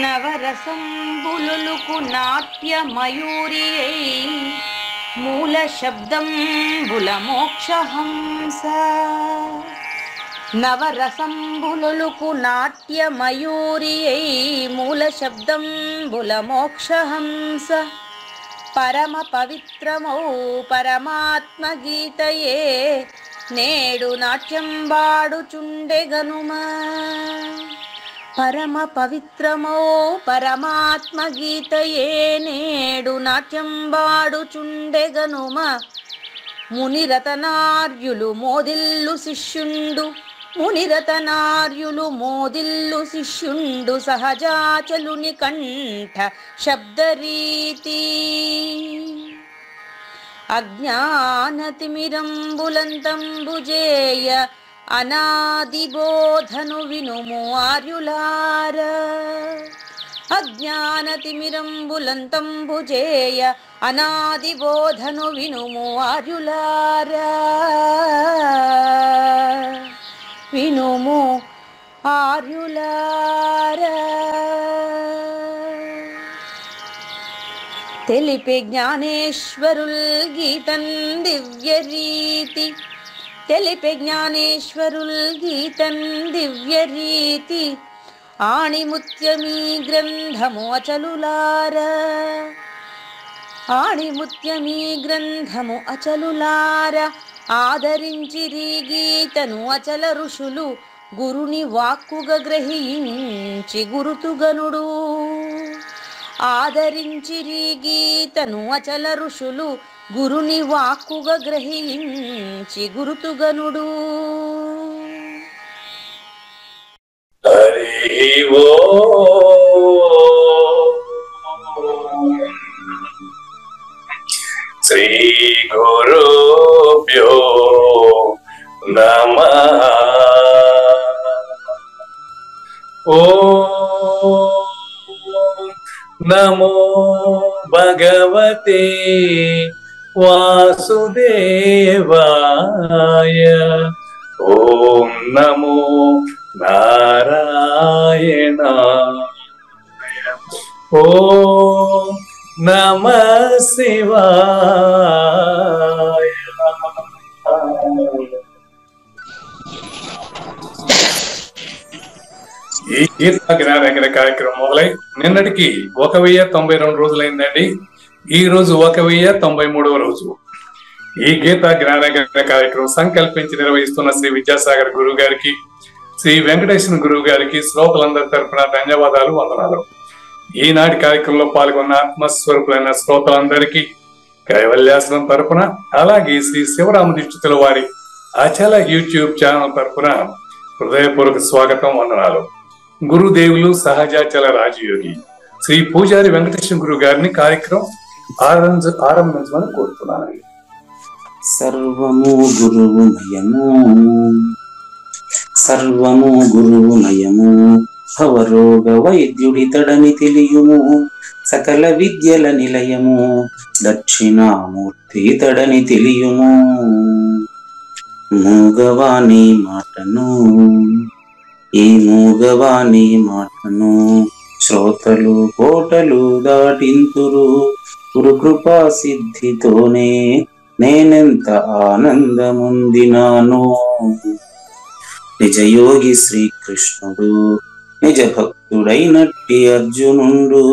నవరసంబులుకు నాట్య మయూరియై మూల శబ్దంబుల మోక్షహంస. నవరసంబులుకు నాట్య మయూరియై మూల శబ్దంబుల మోక్షహంస. పరమ పవిత్రమౌ పరమాత్మ గీతయే నేడు నాట్యం వాడుచుండెగనుమా. పరమ పవిత్రమౌ పరమాత్మ గీతయే నేడు నాట్యం వాడుచుండెగనుమ. మునిరతనార్యులు మోదిల్లు శిష్యుండు, మునిరతనార్యులు మోదిల్లు శిష్యుండు సహజాచలుని కంఠ శబ్దరీతి. అజ్ఞానతిమిరంబులంతంబుజేయ అనాదిబోధను వినుము ఆర్యులార. అజ్ఞానతిమిరంబులంతంబుజేయ అనాదిబోధను వినుము ఆర్యులార. వినుము ఆర్యులార. తెలిపే జ్ఞానేశ్వరుల్ గీతం దివ్యరీతి. తెలిపే జ్ఞానేశ్వరుల్ గీతం దివ్యరీతి. ఆణిముత్యమీ గ్రంథము అచలులార. ఆణిముత్యమీ గ్రంథము అచలులార. ఆదరించిరి గీతను అచల ఋషులు గురుని వాక్కుగా గ్రహించి గురుతుగనుడు. ఆదరించిరి గీతను అచల ఋషులు గురుని వాక్కుగా గ్రహించి గురుతుగనుడు. హరి ఓం శ్రీ గురుభ్యో నమః. ఓం నమో భగవతే వాసుదేవాయ. ఓం నమో నారాయణాయ. ఓం నమః శివాయ. ఈ గీత జ్ఞాన కార్యక్రమం మొదలై నిన్నటికి 1092 రోజులైందండి. ఈ రోజు 1093వ రోజు. ఈ గీత జ్ఞాన కార్యక్రమం సంకల్పించి నిర్వహిస్తున్న శ్రీ విద్యాసాగర్ గురువు గారికి, శ్రీ వెంకటేశ్వర గురువు గారికి శ్రోతలందరి తరఫున ధన్యవాదాలు, వందనాలు. ఈనాటి కార్యక్రమంలో పాల్గొన్న ఆత్మస్వరూపులైన శ్రోతలందరికీ కైవల్యాసనం తరఫున, అలాగే శ్రీ శివరామ దీక్షితుల వారి అచల యూట్యూబ్ ఛానల్ తరఫున హృదయపూర్వక స్వాగతం, వందనాలు. గురుదేవులు సహజాచల రాజయోగి శ్రీ పూజారి వెంకటేశ్వర గురువు గారిని కార్యక్రమం ఆరంభించమని కోరుతున్నాను. సర్వము గురువు నయము, సర్వము గురువు నయము. భవరోగ వైద్యుడితడని తెలియుము, సకల విద్యల నిలయము. దక్షిణామూర్తి తడని తెలియుము. మూగవాణి మాటను, ఈ మూగవాణి మాటను శ్రోతలు కోటలు దాటింతురు. గురు కృపా సిద్ధితోనే నేనెంత ఆనందముందినాను. నిజయోగి శ్రీకృష్ణుడు, నిజ భక్తుడైనట్టి అర్జునుండు.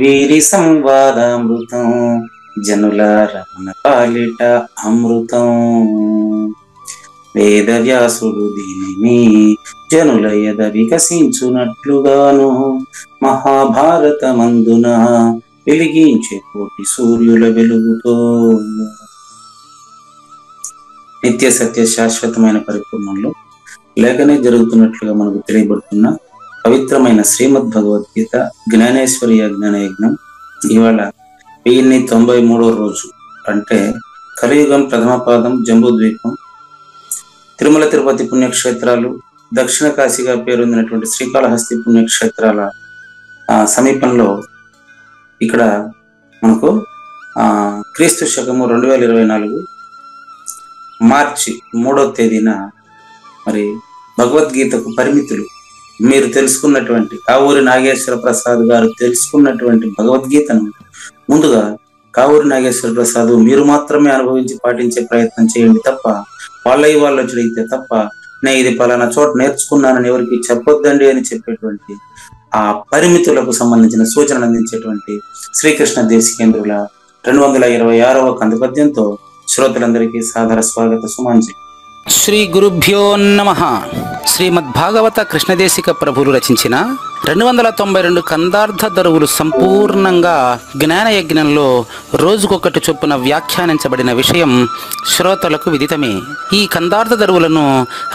వీరి సంవాదామృతం జనుల రమణ పాలిట అమృతం. వేదవ్యాసుడు దీనిని జనుల ఎద వికసించునట్లుగాను మహాభారతమందున వెలిగించే కోటి సూర్యుల వెలుగుతో. నిత్య సత్య శాశ్వతమైన పరిపూర్ణంలో లేఖనే జరుగుతున్నట్లుగా మనకు తెలియబడుతున్న పవిత్రమైన శ్రీమద్ భగవద్గీత జ్ఞానేశ్వరీయ జ్ఞాన యజ్ఞం ఇవాళ 1093వ రోజు. అంటే కలియుగం ప్రథమ పాదం జంబూద్వీపం, తిరుమల తిరుపతి పుణ్యక్షేత్రాలు, దక్షిణ కాశీగా పేరొందినటువంటి శ్రీకాళహస్తి పుణ్యక్షేత్రాల సమీపంలో ఇక్కడ మనకు క్రీస్తు శకము 2024 మార్చి 3వ తేదీన మరి భగవద్గీతకు పరిమితులు మీరు తెలుసుకున్నటువంటి కావూరి నాగేశ్వర ప్రసాద్ గారు తెలుసుకున్నటువంటి భగవద్గీతను ముందుగా కావూరి నాగేశ్వర ప్రసాద్ మీరు మాత్రమే అనుభవించి పాటించే ప్రయత్నం చేయండి తప్ప వాళ్ళు అయితే తప్ప నేను ఇది పలానా చోట నేర్చుకున్నానని ఎవరికి చెప్పొద్దండి అని చెప్పేటువంటి ఆ పరిమితులకు సంబంధించిన సూచనలు అందించేటువంటి శ్రీకృష్ణ దేశికేంద్రుల 226వ కంద పద్యంతో శ్రోతలందరికీ సాదర స్వాగత సుమాంజలి. శ్రీ గురుభ్యో నమః. శ్రీమద్భాగవత కృష్ణదేశిక ప్రభులు రచించిన 292 కందార్థ దరువులు సంపూర్ణంగా జ్ఞానయజ్ఞంలో రోజుకొకటి చొప్పున వ్యాఖ్యానించబడిన విషయం శ్రోతలకు విదితమే. ఈ కందార్థ దరువులను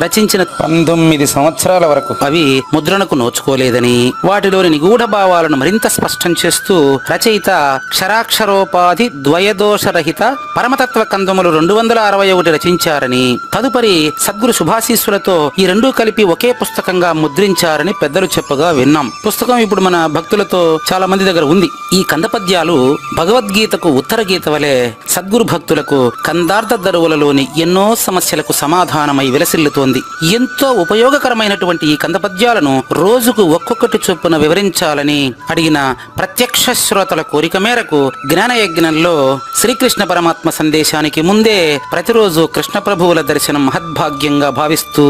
రచించిన 19 సంవత్సరాల వరకు అవి ముద్రణకు నోచుకోలేదని, వాటిలోని నిగూఢ భావాలను మరింత స్పష్టం చేస్తూ రచయిత క్షరాక్షరోపాధి ద్వయదోషరహిత పరమతత్వ కందములు 261 రచించారని, తదుపరి సద్గురు శుభాశీస్సులతో ఈ రెండూ కలిపి ఒకే పుస్తకంగా ముద్రించారని పెద్దలు చెప్పగా విన్నాం. పుస్తకం ఇప్పుడు మన భక్తులతో చాలా మంది దగ్గర ఉంది. ఈ కందపద్యాలు భగవద్గీతకు ఉత్తర గీత వలె సద్గురు భక్తులకు కందార్థ దరువులలోని ఎన్నో సమస్యలకు సమాధానమై విలసిల్లుతోంది. ఎంతో ఉపయోగకరమైనటువంటి ఈ కందపద్యాలను రోజుకు ఒక్కొక్కటి చొప్పున వివరించాలని అడిగిన ప్రత్యక్ష శ్రోతల కోరిక మేరకు జ్ఞానయజ్ఞంలో శ్రీకృష్ణ పరమాత్మ సందేశానికి ముందే ప్రతిరోజు కృష్ణ ప్రభువుల దర్శనం మహద్భాగ్యంగా భావిస్తూ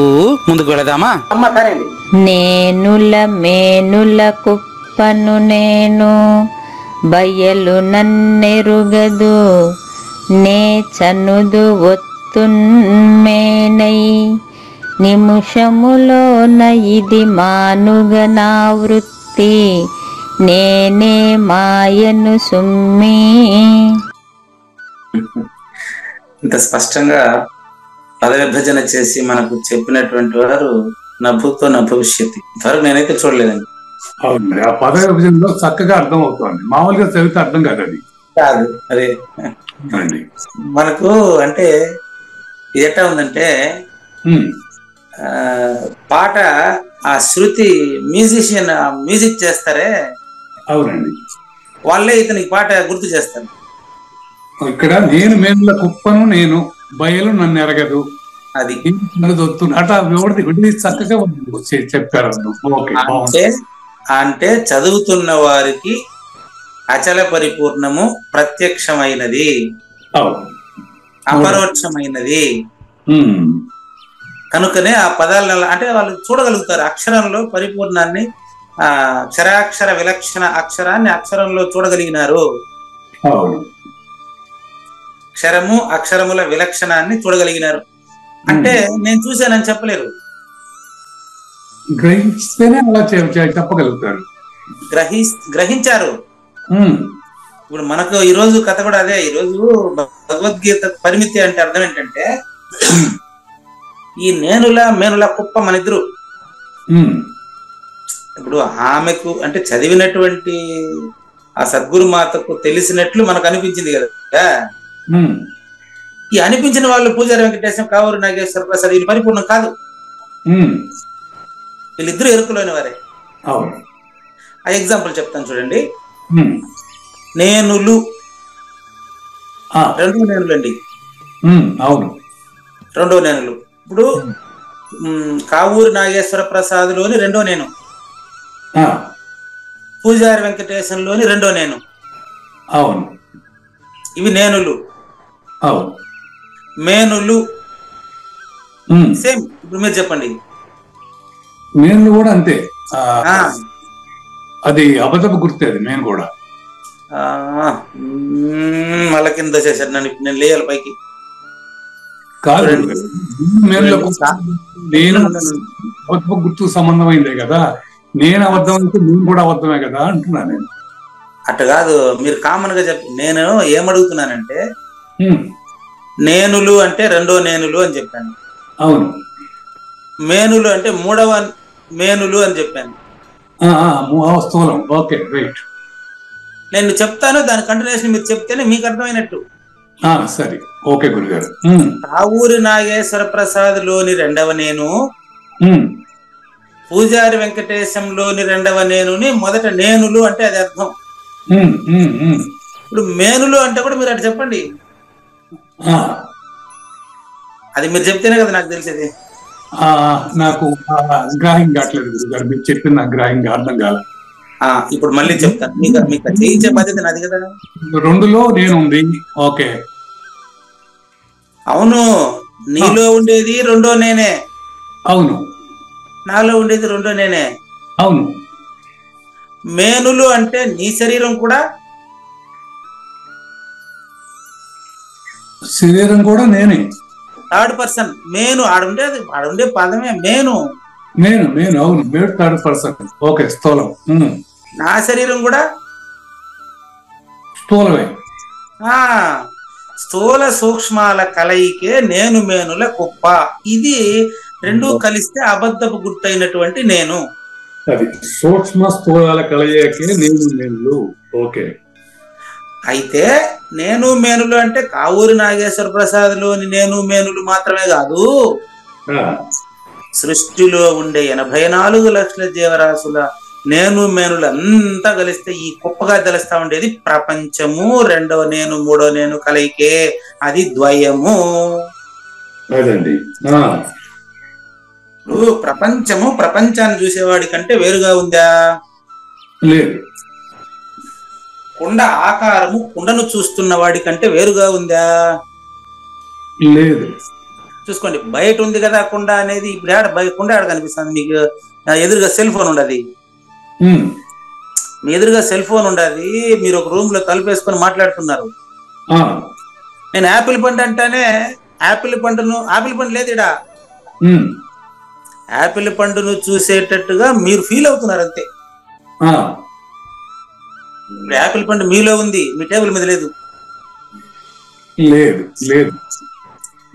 ముందుకు వెళదామా? నేనుల మేనుల కుప్పను నేను బయలు నన్నెరుగదు నే చనుదు ఒత్తున్మేనై నిముషములోన ఇది మానుగ నా వృత్తి నేనే మాయను సుమ్మి. ఇంత స్పష్టంగా పద విభజన చేసి మనకు చెప్పినటువంటి వారు నభూతో నా భవిష్యత్తు ఇంతవరకు నేనైతే చూడలేదండి. అవునండి, ఆ పద విభజనలో చక్కగా అర్థం అవుతుంది. మామూలుగా చదివితే అర్థం కాదు. అది కాదు అదే మనకు అంటే ఇది ఎట్లా ఉందంటే పాట ఆ శృతి మ్యూజిషియన్ మ్యూజిక్ చేస్తారే, అవునండి, వాళ్ళే ఇతనికి పాట గుర్తు చేస్తారు. ఇక్కడ నేను మేనుల కుప్పను నేను బయలు నన్ను ఎరగదు అది అట్లా విడి చక్కగా చెప్పారు. అంటే చదువుతున్న వారికి అచల పరిపూర్ణము ప్రత్యక్షమైనది, అపరోక్షమైనది కనుకనే ఆ పదాలను అంటే వాళ్ళు చూడగలుగుతారు. అక్షరంలో పరిపూర్ణాన్ని, అక్షరాక్షర విలక్షణ అక్షరాన్ని అక్షరంలో చూడగలిగినారు. అక్షరము అక్షరముల విలక్షణాన్ని చూడగలిగినారు అంటే నేను చూశానని చెప్పలేరు, గ్రహిస్తేనే అలా చెప్పగలుగుతారు. గ్రహించారు. ఇప్పుడు మనకు ఈ రోజు కథ కూడా అదే. ఈ రోజు భగవద్గీత పరిమితి అంటే అర్థం ఏంటంటే ఈ మేనుల కుప్ప మన ఇద్దరు. ఇప్పుడు ఆమెకు అంటే చదివినటువంటి ఆ సద్గురు మాతకు తెలిసినట్లు మనకు అనిపించింది కదా. ఈ అనిపించిన వాళ్ళు పూజారి వెంకటేశం, కావూరి నాగేశ్వర ప్రసాద్ వీళ్ళు పరిపూర్ణం కాదు. వీళ్ళిద్దరు ఎరుకులోని వారే. ఆ ఎగ్జాంపుల్ చెప్తాను చూడండి. నేనులు రెండో నేనులు అండి. అవును, రెండో నేనులు. ఇప్పుడు కావూరి నాగేశ్వర ప్రసాద్ లోని రెండో నేను, పూజారి వెంకటేశంలోని రెండో నేను. అవును, ఇవి నేనులు. అవును, మేనులు సేమ్. ఇప్పుడు మీరు చెప్పండి. మేను కూడా అంతే, అది అబద్ధపు గుర్తే. అది నేను కూడా మళ్ళా కింద చేశారు నన్ను. నేను లేయాలి పైకి కాదు. నేను అబద్ధపు గుర్తు సంబంధమైందే కదా. నేను అబద్ధం అయితే నేను కూడా అబద్ధమే కదా అంటున్నా నేను. అట్ట కాదు, మీరు కామన్ గా చెప్పి. నేను ఏమడుగుతున్నానంటే నేనులు అంటే రెండో నేనులు అని చెప్పాను. అవును. మేనులు అంటే మూడవ మేనులు అని చెప్పాను. Okay, right. నేను చెప్తాను, దాని కంటిన్యూషన్ మీరు చెప్తేనే మీకు అర్థమైనట్టు. సరే, ఓకే గురుగారు. కావూరి నాగేశ్వర ప్రసాద్ లోని రెండవ నేను, పూజారి వెంకటేశంలోని రెండవ నేనుని మొదట నేనులు అంటే అది అర్థం. ఇప్పుడు మేనులు అంటే కూడా మీరు అటు చెప్పండి. అది మీరు చెప్తేనే కదా నాకు తెలిసేది. నాకు గ్రాహ్యం కావట్లేదు గురుగారు, మీరు చెప్పింది నాకు గ్రాహ్యంగా అర్థం కాల. ఇప్పుడు మళ్ళీ చెప్తాను, మీకు చేయించే బాధ్యత నాది కదా. 2లో నేను ఉంది. ఓకే, అవును, నీలో ఉండేది 2 నేనే. అవును. నాలో ఉండేది 2 నేనే. అవును. మేనులు అంటే నీ శరీరం కూడా, శరీరం కూడా నేనే. 3rd పర్సన్ మేను. ఆడుండే పదమే మేను. నేను అవును, మేడు 3rd పర్సన్. ఓకే, స్థూలం. నా శరీరం కూడా స్థూలమే. స్థూల సూక్ష్మాల కలయికే నేను మేనుల కుప్ప. ఇది 2 కలిస్తే అబద్ధపు గుర్తైనటువంటి నేను. అది సూక్ష్మ స్థూలాల కలయికే నేను మేనులు. ఓకే. అయితే నేను మేనులు అంటే కావూరి నాగేశ్వర ప్రసాద్ లోని నేను మేనులు మాత్రమే కాదు, సృష్టిలో ఉండే 84 లక్షల జీవరాశుల నేను మేనులు అంతా కలిస్తే ఈ కుప్పగా తెలుస్తా ఉండేది ప్రపంచము. 2వ నేను 3వ నేను కలయికే, అది ద్వయము. ప్రపంచము ప్రపంచాన్ని చూసేవాడి కంటే వేరుగా ఉందా? లేదు. కుండ ఆకారము కుండను చూస్తున్న వాడి కంటే వేరుగా ఉందా? లేదు. చూసుకోండి, బయట ఉంది కదా కుండ అనేది. ఇప్పుడు కుండ ఆడ కనిపిస్తుంది మీకు ఎదురుగా సెల్ ఫోన్ ఉండదు. మీ ఎదురుగా సెల్ ఫోన్ ఉండదు, మీరు ఒక రూమ్ లో తలుపేసుకొని మాట్లాడుతున్నారు. నేను యాపిల్ పండు అంటానే యాపిల్ పండు లేదు ఇడా. యాపిల్ పండును చూసేటట్టుగా మీరు ఫీల్ అవుతున్నారు అంతే. యాపిల్ పండు మీలో ఉంది, మీ టేబుల్ మీద లేదు.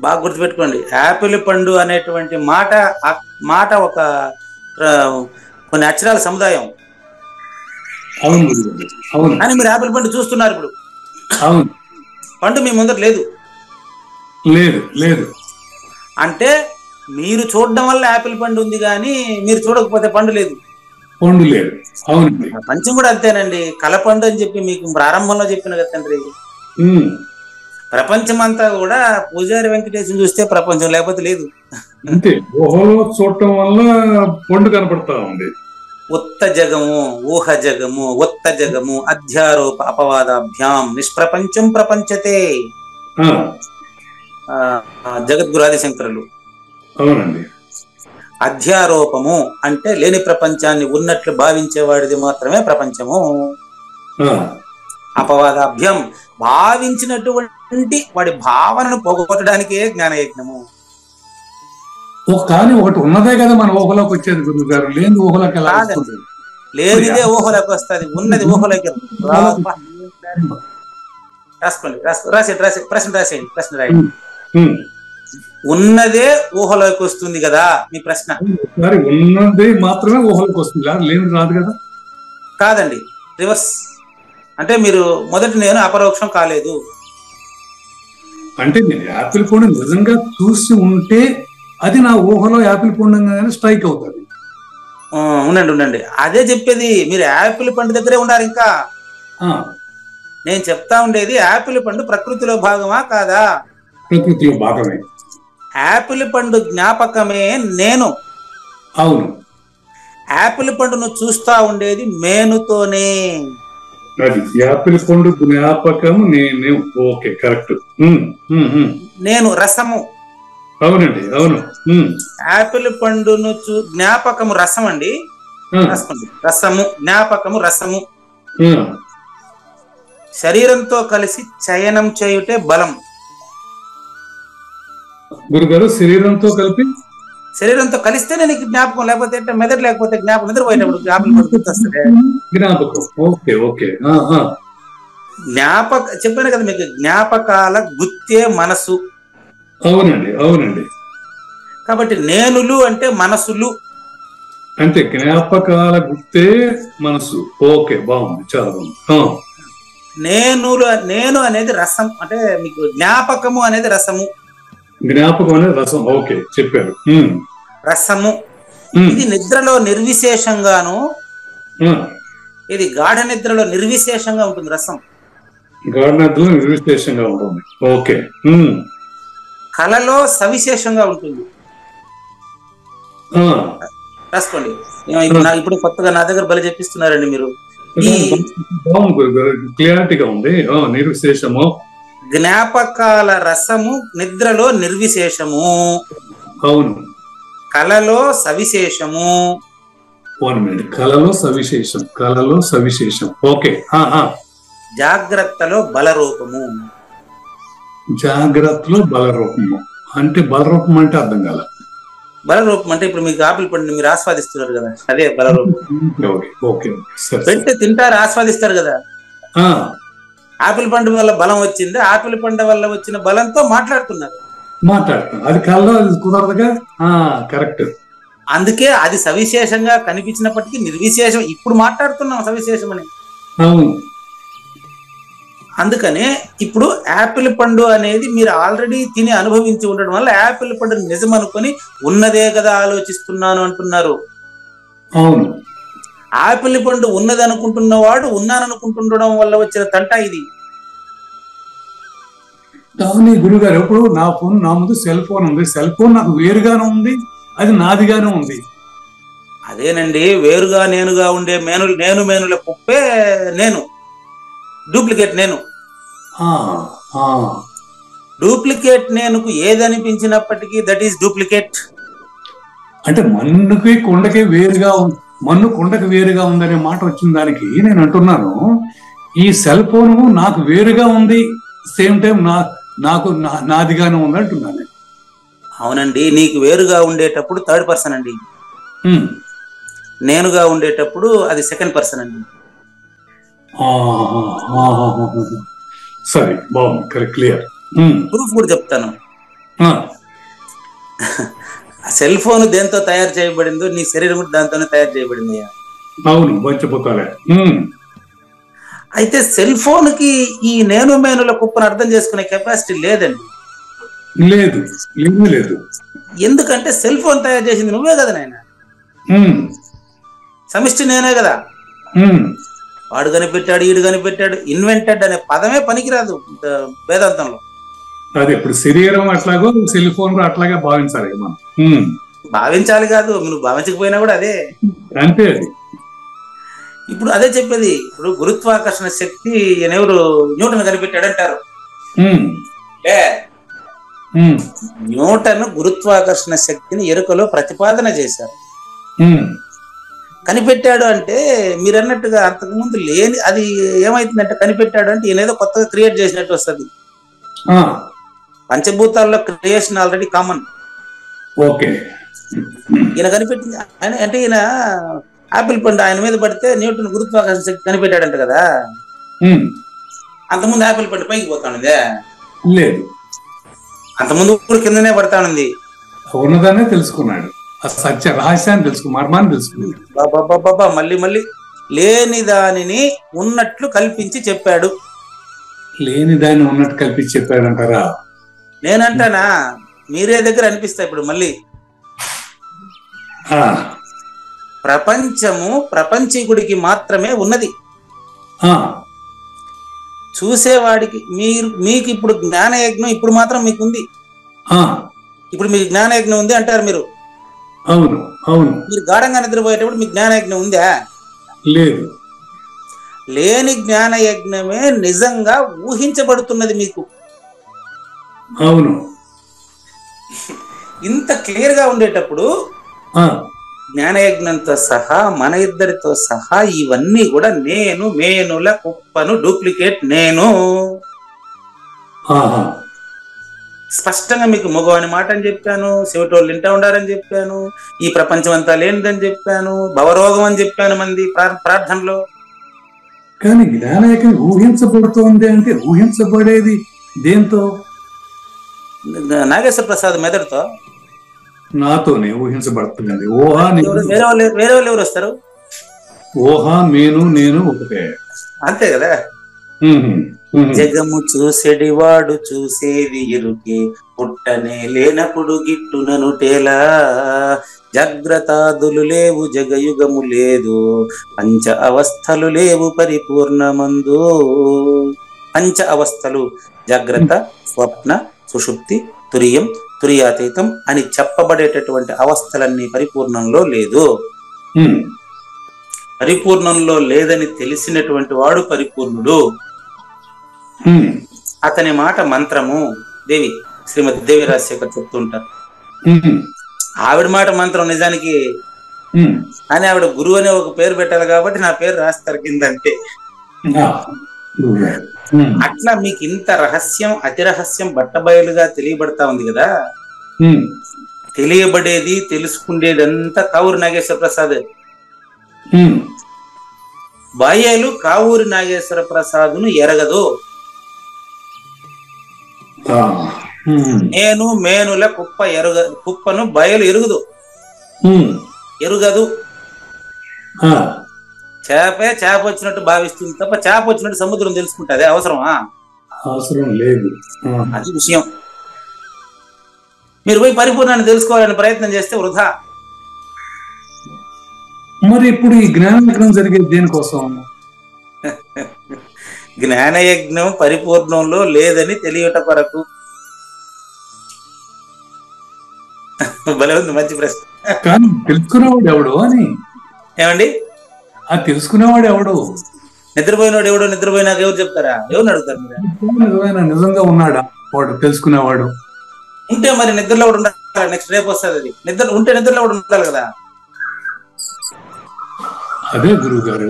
బాగా గుర్తుపెట్టుకోండి, యాపిల్ పండు అనేటువంటి మాట ఒక కొన్ని అక్షరాల సముదాయం. కానీ మీరు యాపిల్ పండు చూస్తున్నారు ఇప్పుడు. పండు మీ ముందర లేదు. అంటే మీరు చూడడం వల్ల యాపిల్ పండు ఉంది, కానీ మీరు చూడకపోతే పండు లేదు. ప్రపంచం కూడా అంతేనండి. కలపండు అని చెప్పి మీకు ప్రారంభంలో చెప్పిన కదా తండ్రి. ప్రపంచం అంతా కూడా పూజారి వెంకటేశ్వరుని చూస్తే ప్రపంచం, లేకపోతే లేదు. అంతే, ఊహలో చూడటం వల్ల పండు కనపడతా ఉంది. ఉత్త జగము ఊహ జగము ఉత్త జగము అధ్యారోప అపవాదాభ్యాం నిష్ప్రపంచం ప్రపంచతే. జగద్గురు ఆదిశంకరులు. అవునండి. అధ్యారోపము అంటే లేని ప్రపంచాన్ని ఉన్నట్లు భావించేవాడిది మాత్రమే ప్రపంచము. అపవాదాభ్యం భావించినటువంటి వాడి భావనను పోగొట్టడానికే జ్ఞానయజ్ఞము. కానీ ఒకటి ఉన్నదే కదా మన ఊహలోకి వచ్చేది గురువు గారు, లేని ఊహలోకి ఎలా? లేనిదే ఊహలోకి వస్తుంది, ఉన్నది ఊహలోకి. రాసుకోండి, ప్రశ్న రాయండి. ఉన్నదే ఊహలోకి వస్తుంది కదా మీ ప్రశ్న. ఉన్నదే మాత్రమే ఊహలోకి వస్తుంది, లేని రాదు కదా. కాదండి, రివర్స్. అంటే మీరు మొదటి నేను అపరోక్షం కాలేదు అంటే నేను యాపిల్ పండు నిజంగా చూసి ఉంటే అది నా ఊహలో యాపిల్ పండుగానే స్ట్రైక్ అవుతుంది. ఉండండి, అదే చెప్పేది. మీరు యాపిల్ పండు దగ్గరే ఉన్నారు ఇంకా. నేను చెప్తా ఉండేది యాపిల్ పండు ప్రకృతిలో భాగమా కాదా? ప్రకృతిలో భాగమే. యాపిల్ పండు జ్ఞాపకమే నేను. అవును. యాపిల్ పండును చూస్తా ఉండేది మేనుతోనే. అది యాపిల్ పండు జ్ఞాపకం నేను. Okay, correct. నేను రసము. అవునండి, అవును. యాపిల్ పండును జ్ఞాపకము రసం అండి. రసము జ్ఞాపకము రసము. శరీరంతో కలిసి చయనం చేయుటే బలం. గురుగారు, శరీరంతో కలిస్తే నేను జ్ఞాపకం, లేకపోతే మెదడు లేకపోతే జ్ఞాపకం. నిద్రపోయినప్పుడు యాపిల్ పండు గుర్తొస్తుంది. జ్ఞాపకం. ఓకే. చెప్పాను కదా మీకు, జ్ఞాపకాల గుర్తే మనసు. అవునండి. కాబట్టి నేనులు అంటే మనసులు. అంటే జ్ఞాపకాల గుర్తే మనసు. ఓకే, బాగుంది, చాలా బాగుంది. నేను అనేది రసం. అంటే మీకు జ్ఞాపకము అనేది రసము. జ్ఞాపకం అనేది రసం. ఓకే, చెప్పారు. రసము ఇది నిద్రలో నిర్విశేషంగాను, ఇది గాఢ నిద్రలో నిర్విశేషంగా ఉంటుంది. రసం గాఢ నిద్రలో నిర్విశేషంగా ఉంటుంది. ఓకే. కలలో సవిశేషంగా ఉంటుంది. రాసుకోండి. ఇప్పుడు కొత్తగా నా దగ్గర బలి చెప్పిస్తున్నారండి మీరు. ఈ క్లియారిటీగా ఉంది. నిర్విశేషము, జ్ఞాపకాల రసము నిద్రలో నిర్విశేషము, అవును, కలలో సవిశేషము, కళలో సవిశేషం, కళలో సవిశేషం. ఓకే. జాగ్రత్తలో బలరూపము. జాగ్రత్తలో బలరూపము అంటే బలరూపం అంటే అర్థం కాల. బలరూపం అంటే ఇప్పుడు మీకు ఆపిల్ పండు మీరు ఆస్వాదిస్తున్నారు కదా, అదే బలరూపం. పెడితే తింటారు, ఆస్వాదిస్తారు కదా. ఆపిల్ పండు వల్ల బలం వచ్చింది, ఆపిల్ పండు వల్ల వచ్చిన బలంతో మాట్లాడుతున్నారు. అది కళ్ళలో కుదరదుగా. కరెక్ట్. అందుకే అది సవిశేషంగా కనిపించినప్పటికీ నిర్విశేషం ఇప్పుడు మాట్లాడుతున్నాం సవిశేషం అని. అందుకనే ఇప్పుడు యాపిల్ పండు అనేది మీరు ఆల్రెడీ తిని అనుభవించి ఉండడం వల్ల యాపిల్ పండు నిజం అనుకొని ఉన్నదే కదా ఆలోచిస్తున్నాను అంటున్నారు. అవును, యాపిల్ పండు ఉన్నది అనుకుంటున్నవాడు ఉన్నాననుకుంటుండడం వల్ల వచ్చిన తంట ఇది. కానీ గురుగారు, ఎప్పుడు నా ముందు సెల్ ఫోన్ ఉంది, సెల్ ఫోన్ నాకు వేరుగానే ఉంది, అది నాదిగానే ఉంది. అదేనండి, వేరుగా నేనుగా ఉండే మేనుల కుప్పే నేను, డూప్లికేట్ నేను. డూప్లికేట్ నేనుకు ఏదనిపించినప్పటికీ దట్ ఈస్ డూప్లికేట్. అంటే మన్నుకి కొండకి వేరుగా మన్ను కొండకి వేరుగా ఉందనే మాట వచ్చిన దానికి నేను అంటున్నాను, ఈ సెల్ ఫోన్ నాకు వేరుగా ఉంది, సేమ్ టైం నాకు నాదిగానే ఉంది అంటున్నాను. అవునండి, నీకు వేరుగా ఉండేటప్పుడు థర్డ్ పర్సన్ అండి, నేనుగా ఉండేటప్పుడు అది సెకండ్ పర్సన్ అండి. సరే, బాగుంది, క్లియర్. ప్రూఫ్ కూడా చెప్తాను. సెల్ ఫోన్ దేంతో తయారు చేయబడిందో నీ శరీరం కూడా దాంతోనే తయారు చేయబడింది. అవును, పంచభూతాలే. అయితే సెల్ ఫోన్ కి ఈ నేను మేనుల కుప్పను అర్థం చేసుకునే కెపాసిటీ లేదండి. లేదు. ఎందుకంటే సెల్ ఫోన్ తయారు చేసింది నువ్వే కదా నాయన, సమిష్టి నేనే కదా. వాడు కనిపెట్టాడు, ఈడు కనిపెట్టాడు. ఇన్వెంటెడ్ అనే పదమే పనికిరాదు వేదాంతంలో. అదే ఇప్పుడు శరీరం అట్లాగో సెల్ ఫోన్ అట్లాగే భావించాలి మనం. భావించాలి కాదు, నువ్వు భావించకపోయినా కూడా అదే అంతే. ఇప్పుడు అదే చెప్పేది. ఇప్పుడు గురుత్వాకర్షణ శక్తి ఎవరు న్యూటన్ కనిపెట్టాడు అంటారు. న్యూటన్ గురుత్వాకర్షణ శక్తిని ఎరుకలో ప్రతిపాదన చేశారు. కనిపెట్టాడు అంటే మీరు అన్నట్టుగా అంతకుముందు లేని అది ఏమైతుందంటే కనిపెట్టాడు అంటే ఈయన ఏదో కొత్తగా క్రియేట్ చేసినట్టు వస్తుంది. పంచభూతాల్లో క్రియేషన్ ఆల్రెడీ కామన్. ఈయన కనిపెట్టింది అంటే ఈయన ఆపిల్ పండు ఆయన మీద పడితే న్యూటన్ గురుత్వాకర్షణ శక్తి కనిపెట్టాడంట కదా. అంతకుముందు ఆపిల్ పండు పైకి పోతానుందే లేదు, అంతకుముందు కూడా కిందనే పడతానుంది. ఉన్నదానే తెలుసుకున్నాడు, సత్య రహస్యాన్ని తెలుసుకున్నాడు, మర్మాన్ని తెలుసుకున్నాడు. బాబా మళ్ళీ లేని దానిని ఉన్నట్లు కల్పించి చెప్పాడు. లేని దాన్ని ఉన్నట్టు కల్పించి చెప్పాడు అంటారా? నేనంటానా, మీరే దగ్గర అనిపిస్తా. ఇప్పుడు మళ్ళీ ప్రపంచము ప్రపంచీకుడికి మాత్రమే ఉన్నది, చూసేవాడికి మీకు ఇప్పుడు జ్ఞానయజ్ఞం ఇప్పుడు మాత్రం మీకు ఉంది. ఇప్పుడు మీకు జ్ఞానయజ్ఞం ఉంది అంటారు మీరు. అవును. మీరు గాఢంగా నిద్రపోయేటప్పుడు మీకు జ్ఞానయజ్ఞం ఉందా? లేదు. లేని జ్ఞానయజ్ఞమే నిజంగా ఊహించబడుతున్నది మీకు. అవును. ఇంత క్లియర్ గా ఉండేటప్పుడు జ్ఞానయజ్ఞంతో సహా మన ఇద్దరితో సహా ఇవన్నీ కూడా నేను మేనుల కుప్పను, డూప్లికేట్ నేను. స్పష్టంగా మీకు మగవాని మాట అని చెప్పాను, చెవిటోళ్ళు వింటా ఉండారని చెప్పాను, ఈ ప్రపంచం అంతా లేనిదని చెప్పాను, భవరోగం అని చెప్పాను మంది ప్రార్థనలో. కానీ జ్ఞానయజ్ఞం ఊహించబడుతోంది అంటే ఊహించబడేది దేంతో? నాగేశ్వర ప్రసాద్ మెదడుతో. నాతోనే ఊహించబడుతున్నది. వేరే వాళ్ళు ఎవరు వస్తారు? ఓహా నేను ఒకటే, అంతే కదా. జగము చూసేడివాడు చూసేది ఎరుకే, పుట్టనే లేనప్పుడు గిట్టుననుటేలా. జాగ్రత్తాదులు లేవు జగయుగము లేదు, పంచ అవస్థలు లేవు పరిపూర్ణమందు. పంచ అవస్థలు జాగ్రత్త, స్వప్న, సుషుప్తి, తురియం, తురియాతీతం అని చెప్పబడేటటువంటి అవస్థలన్నీ పరిపూర్ణంలో లేదు. పరిపూర్ణంలో లేదని తెలిసినటువంటి వాడు పరిపూర్ణుడు. అతని మాట మంత్రము. దేవి శ్రీమతి దేవి రాజశేఖర్ చెప్తూ ఉంటారు, ఆవిడ మాట మంత్రం నిజానికి అని ఆవిడ గురువు అనే ఒక పేరు పెట్టాలి కాబట్టి నా పేరు రాస్తారు కిందంటే. అట్లా మీకు ఇంత రహస్యం అతి రహస్యం బట్టబయలుగా తెలియబడతా ఉంది కదా. తెలియబడేది తెలుసుకునేదంతా కావూరి నాగేశ్వర ప్రసాద్. బాహ్యాలు కావూరి నాగేశ్వర ప్రసాదును ఎరగదు. నేను మేనుల కుప్పను బయలు ఎరుగదు. చేప వచ్చినట్టు భావిస్తుంది తప్ప చేప వచ్చినట్టు సముద్రం తెలుసుకుంటుంది. అవసరమా? అవసరం లేదు. అది విషయం. మీరు పోయి పరిపూర్ణాన్ని తెలుసుకోవాలని ప్రయత్నం చేస్తే వృధా. మరి ఇప్పుడు ఈ జ్ఞానయజ్ఞం జరిగేది దేనికోసం? జ్ఞానయజ్ఞం పరిపూర్ణంలో లేదని తెలియట కొరకు. భలే ఉంది, మంచి ప్రశ్న. కానీ తెలుసుకునేవాడు ఎవడు అని. ఏమండి? ఆ తెలుసుకునేవాడు ఎవడు? నిద్రపోయినాడు ఎవడో. నిద్రపోయినాక ఎవరు చెప్తారా? ఎవరిని అడుగుతారు మీరు? నిజంగా ఉన్నాడా వాడు తెలుసుకునేవాడు? ఉంటే మరి నిద్రలో కూడా ఉండాలి. నెక్స్ట్ రేపు వస్తుంది అది. నిద్రలో కూడా ఉండాలి కదా. అదే గురువు గారు,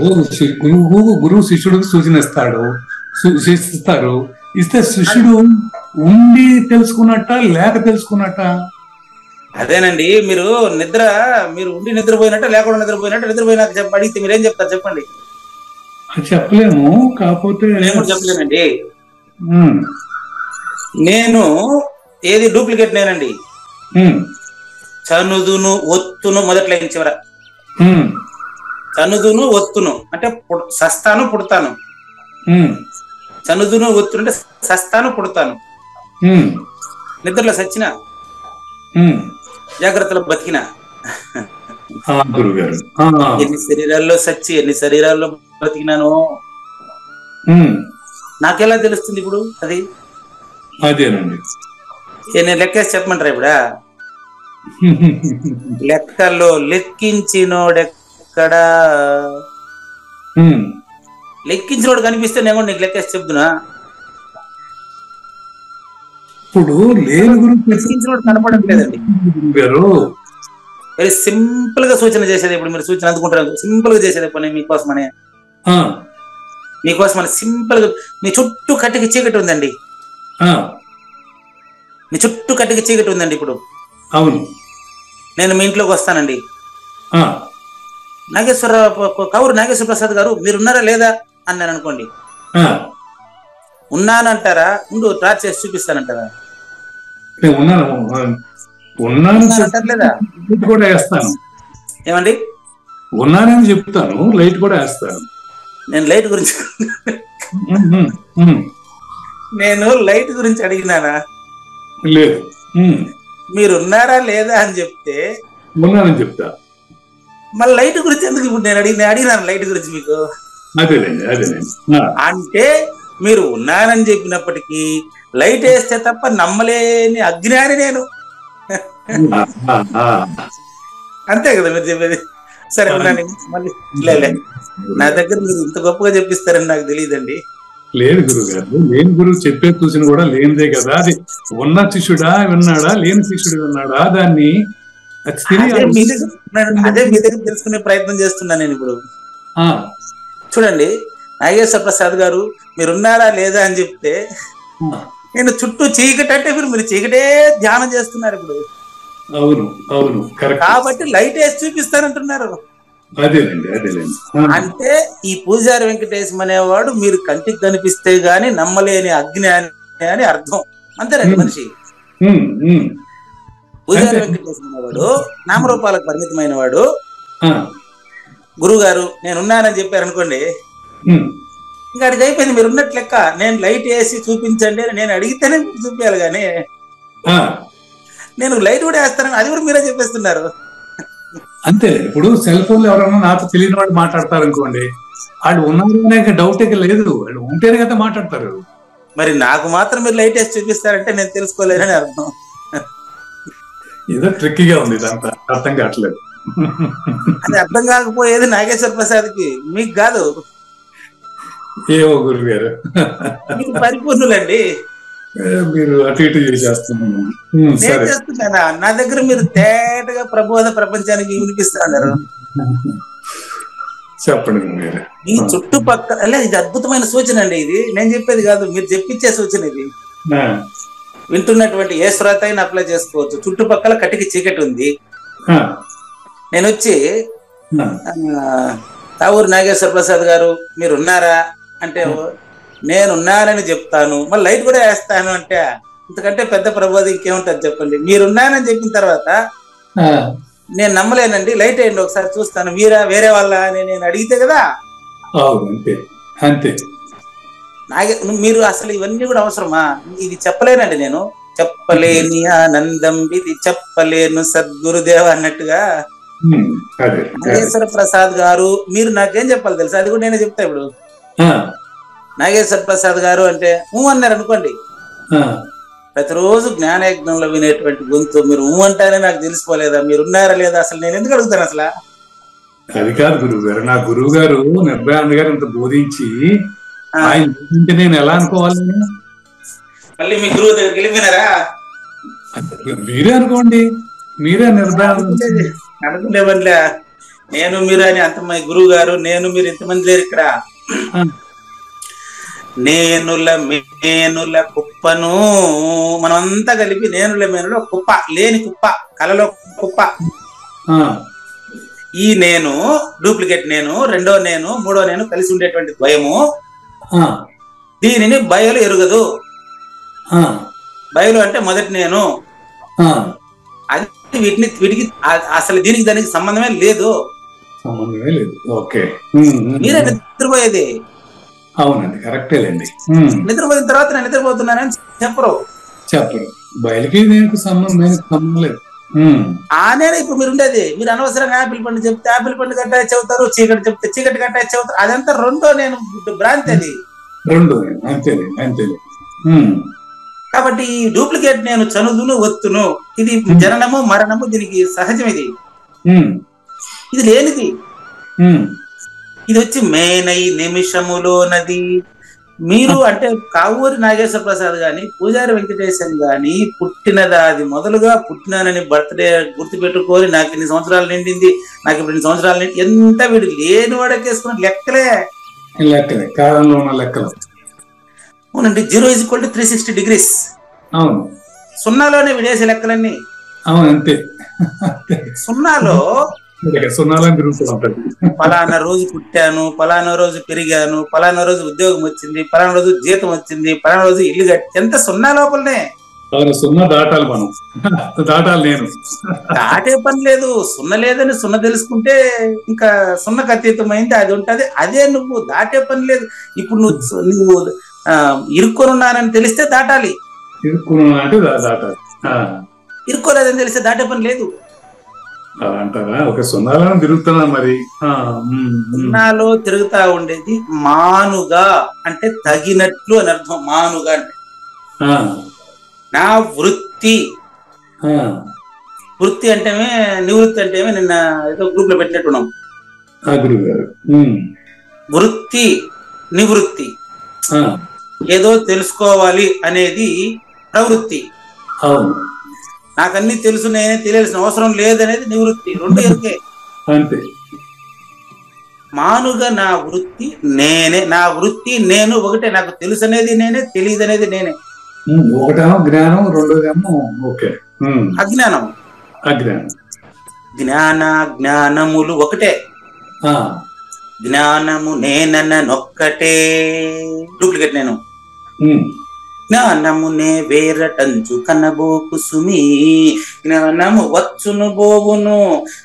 గురువు శిష్యుడికి సూచనిస్తారు. ఇస్తే శిష్యుడు ఉండి తెలుసుకున్నట్ట లేక తెలుసుకున్నట్ట? అదేనండి, మీరు ఉండి నిద్రపోయినట్ట లేకుండా నిద్రపోయినాక అడిగితే మీరేం చెప్తారు చెప్పండి? చెప్పలేము. కాకపోతే నేను కూడా చెప్పలేనండి. నేను ఏది డూప్లికేట్ నేనండి. చనుదును ఒత్తును మొదటి లైన్ చివర. చనుదును ఒత్తును అంటే సస్తాను పుడతాను. చనుదును ఒత్తును అంటే సస్తాను పుడతాను. నిద్రలో సచ్చిన, జాగ్రత్తలో బతికిన. ఎన్ని శరీరాల్లో సచ్చి ఎన్ని శరీరాల్లో బతికినాను నాకెలా తెలుస్తుంది ఇప్పుడు? అది అదేనండి. నేను లెక్కేసి చెప్పమంటారా? ఇప్పుడా లెక్కల్లో లెక్కించినోడెక్కడా? లెక్కించినోడు కనిపిస్తే నేను నీకు లెక్కేసి చెప్తున్నా. ఇప్పుడు లేని గురించి లెక్కించినోడు కనపడడం లేదండి. వెరీ సింపుల్ గా సూచన చేసేది. ఇప్పుడు మీరు సూచన అందుకుంటారు, సింపుల్ గా చేసేది పని మీకోసమని సింపుల్ గా. మీ చుట్టూ కట్టికి చీకటి ఉందండి. మీ చుట్టూ కట్టికి చీకటి ఉందండి. ఇప్పుడు అవును, నేను మీ ఇంట్లోకి వస్తానండి. కావూరి నాగేశ్వర ప్రసాద్ గారు మీరున్నారా లేదా అన్నాను అనుకోండి. ఉన్నానంటారా? ఉండు టార్చ్ చేసి చూపిస్తానంటారా? లేదా కూడా వేస్తాను. ఏమండి? ఉన్నానని చెప్తాను, లైట్ కూడా వేస్తాను. నేను లైట్ గురించి అడిగినానా? లేదు. మీరున్నారా లేదా అని చెప్తే ఉన్నానని చెప్తా. మళ్ళీ లైట్ గురించి ఎందుకు ఇప్పుడు నేను అడిగినాను లైట్ గురించి మీకు? అంటే మీరు ఉన్నానని చెప్పినప్పటికీ లైట్ వేస్తే తప్ప నమ్మలేని అజ్ఞాని నేను. అంతే కదా మీరు చెప్పేది? సరే ఉన్నాను మళ్ళీ. నా దగ్గర మీరు ఇంత గొప్పగా చెప్పిస్తారని నాకు తెలియదండి. లేదు గురువు గారు, లేని గురువు చెప్పే సూచన కూడా లేనిదే కదా. అది ఉన్న శిష్యుడా విన్నాడా, లేని శిష్యుడు విన్నాడా, దాన్ని అదే మీ దగ్గర తెలుసుకునే ప్రయత్నం చేస్తున్నా నేను ఇప్పుడు. చూడండి, నాగేశ్వర ప్రసాద్ గారు మీరున్నారా లేదా అని చెప్తే నేను చుట్టూ చీకటి అంటే మీరు చీకటే ధ్యానం చేస్తున్నారు ఇప్పుడు. అవును అవును, కాబట్టి లైట్ వేసి చూపిస్తారంటున్నారు. అంటే ఈ పూజారి వెంకటేశం అనేవాడు మీరు కంటికి కనిపిస్తే గాని నమ్మలేని అజ్ఞాని అని అర్థం. అంతేనండి మనిషి. పూజారి వెంకటేశం అనేవాడు నామరూపాలకు పరిమితమైన వాడు. గురువు గారు నేనున్నానని చెప్పారు అనుకోండి, ఇంకా అడిగి అయిపోయింది. మీరు ఉన్నట్లు లెక్క. నేను లైట్ వేసి చూపించండి అని నేను అడిగితేనే మీరు చూపించాలి కానీ నేను లైట్ కూడా వేస్తానని అది కూడా మీరే చెప్పేస్తున్నారు. అంతే. ఇప్పుడు సెల్ ఫోన్ లో ఎవరైనా నాతో తెలియని వాడు మాట్లాడతారు అనుకోండి, వాళ్ళు ఉన్నారు అనే డౌట్ లేదు, వాళ్ళు ఉంటేనే కదా మాట్లాడతారు. మరి నాకు మాత్రం మీరు లైట్ వేసి చూపిస్తారంటే నేను తెలుసుకోలేనని అర్థం. ఏదో ట్రిక్కీగా ఉంది, ఇదంతా అర్థం కావట్లేదు. అది అర్థం కాకపోయేది నాగేశ్వర ప్రసాద్కి, మీకు కాదు. ఏమో గురువు గారు, మీకు పరిపూర్ణులండి. మీరు అటు ఇటు చేసేస్తున్నాను. నేను సరే, చేస్తున్నానా? నా దగ్గర మీరు తేటగా ప్రబోధ ప్రపంచానికి వినిపిస్తా ఉన్నారు. చెప్పండి గురువు గారు. ఈ చుట్టుపక్కల ఇది అద్భుతమైన సూచన అండి. ఇది నేను చెప్పేది కాదు, మీరు చెప్పించే సూచన. ఇది వింటున్నటువంటి ఏ శ్రోత అయినా అప్లై చేసుకోవచ్చు. చుట్టుపక్కల కటికి చీకటి ఉంది. నేను వచ్చి తావూరు నాగేశ్వర ప్రసాద్ గారు మీరు ఉన్నారా అంటే నేనున్నానని చెప్తాను, మళ్ళీ లైట్ కూడా వేస్తాను అంటే ఇంతకంటే పెద్ద ప్రబోధం ఇంకేముంటుంది చెప్పండి. మీరున్నానని చెప్పిన తర్వాత నేను నమ్మలేనండి, లైట్ వేయండి ఒకసారి చూస్తాను, మీరా వేరే వాళ్ళ అని నేను అడిగితే కదా. అంతే అంతే. మీరు అసలు ఇవన్నీ కూడా అవసరమా? ఇది చెప్పలేనండి నేను, చెప్పలేని ఆనందం ఇది చెప్పలేను సద్గురుదేవ అన్నట్టుగా నాగేశ్వర ప్రసాద్ గారు మీరు నాకేం చెప్పాలి తెలుసా? అది కూడా నేనే చెప్తా. ఇప్పుడు నాగేశ్వర ప్రసాద్ గారు అంటే అన్నారు అనుకోండి, ప్రతిరోజు జ్ఞానయజ్ఞంలో వినేటువంటి గొంతు మీరు అంటానే నాకు తెలిసిపోలేదా? మీరు ఉన్నారా లేదా? అసలు నేను ఎందుకు అడుగుతాను అసలు? అది కాదు గురువు గారు, నా గురువు గారు నిర్భయానంద గారు ఇంత బోధించి ఆయన నేను ఎలా అనుకోవాలి? మళ్ళీ మీ గురువు దగ్గరికి వెళ్ళిపోయినారా? మీరే అనుకోండి, మీరే నిర్భయానంద అనుకునే పనిలే. నేను మీరు అని అంతమంది గురువు గారు, నేను మీరు ఇంతమంది లేరు ఇక్కడ. నేనుల మేనుల కుప్పను మనమంతా కలిపి నేనుల మేనుల కుప్ప, లేని కుప్ప, కలలో కుప్ప. ఈ నేను డూప్లికేట్ నేను, రెండో నేను, మూడో నేను కలిసి ఉండేటువంటి ద్వయము. దీనిని బయలు ఎరుగదు. బయలు అంటే మొదటి నేను, అది వీటికి అసలు దీనికి దానికి సంబంధమే లేదు. మీరే నిద్రపోయేది. అవునండి, కరెక్టేలేండి. నిద్రపోయిన తర్వాత నేను నిద్రపోతున్నానని చెప్పరు. బయలుకి దీనికి సంబంధం లేదు. నేను ఇప్పుడు మీరు ఉండేది, మీరు అనవసరంగా యాపిల్ పండు చెప్తే యాపిల్ పండు కట్టాయి చెబుతారు, చీకటి చెప్తే చీకటి కట్టాయి చెబుతారు. అదంతా రెండో నేను భ్రాంతి. అది కాబట్టి ఈ డూప్లికేట్ నేను చనుదును ఒత్తును, ఇది జననము మరణము, దీనికి సహజం. ఇది లేనిది. ఇది వచ్చి మేనై నిమిషములో నది. మీరు అంటే కావూరి నాగేశ్వర ప్రసాద్ గాని పూజారి వెంకటేశన్ గాని పుట్టినదా అది మొదలుగా పుట్టినానని బర్త్డే గుర్తు పెట్టుకొని నాకు ఇన్ని సంవత్సరాలు నిండింది, నాకు ఇప్పుడు ఇన్ని సంవత్సరాలు నిండి ఎంత వీడు లేని వాడకేసుకున్న లెక్కలే కాలంలో ఉన్న లెక్కలు. అవునండి, 0 = 360 degrees. అవును, సున్నాలోనే విడేసే లెక్కలన్నీ. అవును, అంతే. సున్నాలో పలానా రోజు పుట్టాను, పలానా రోజు పెరిగాను, పలానా రోజు ఉద్యోగం వచ్చింది, పలానా రోజు జీతం వచ్చింది, పలానా రోజు ఇల్లు కట్టి, ఎంత సున్నా లోపలనే. సున్నా దాటాలి, మనం దాటాలి. నేను దాటే పని లేదు. సున్న లేదని సున్న తెలుసుకుంటే ఇంకా సున్నకు అతీతమైంది అది ఉంటది. అదే నువ్వు దాటే పని లేదు. ఇప్పుడు నువ్వు ఇరుక్కొనున్నానని తెలిస్తే దాటాలి, ఇరుక్కోలేదని తెలిస్తే దాటే పని లేదు అంటారా? ఒక సున్నాలో తిరుగుతున్నా మరి. సున్నాలో తిరుగుతా ఉండేది మానుగా అంటే తగినట్లు అని అర్థం. మానుగా అంటే నా వృత్తి. వృత్తి అంటేమే నివృత్తి అంటేమే నిన్న ఏదో గ్రూప్ లో పెట్టినట్టున్నాం. వృత్తి నివృత్తి, ఏదో తెలుసుకోవాలి అనేది ప్రవృత్తి. నాకన్నీ తెలుసు, నేనే తెలియాల్సిన అవసరం లేదనేది నివృత్తి. రెండు ఎరుకే. మానుగా నా వృత్తి నేనే, నా వృత్తి నేను ఒకటే. నాకు తెలుసు అనేది నేనే, తెలియదు అనేది నేనే. ఒకటేమో జ్ఞానం, రెండోదేమో అజ్ఞానం. జ్ఞానములు ఒకటే. జ్ఞానము నేనొక్కటే, డూప్లికేట్ నేను. జ్ఞానము నే వేరటంచు కనబోకు సుమి, జ్ఞానము వచ్చును బోవును,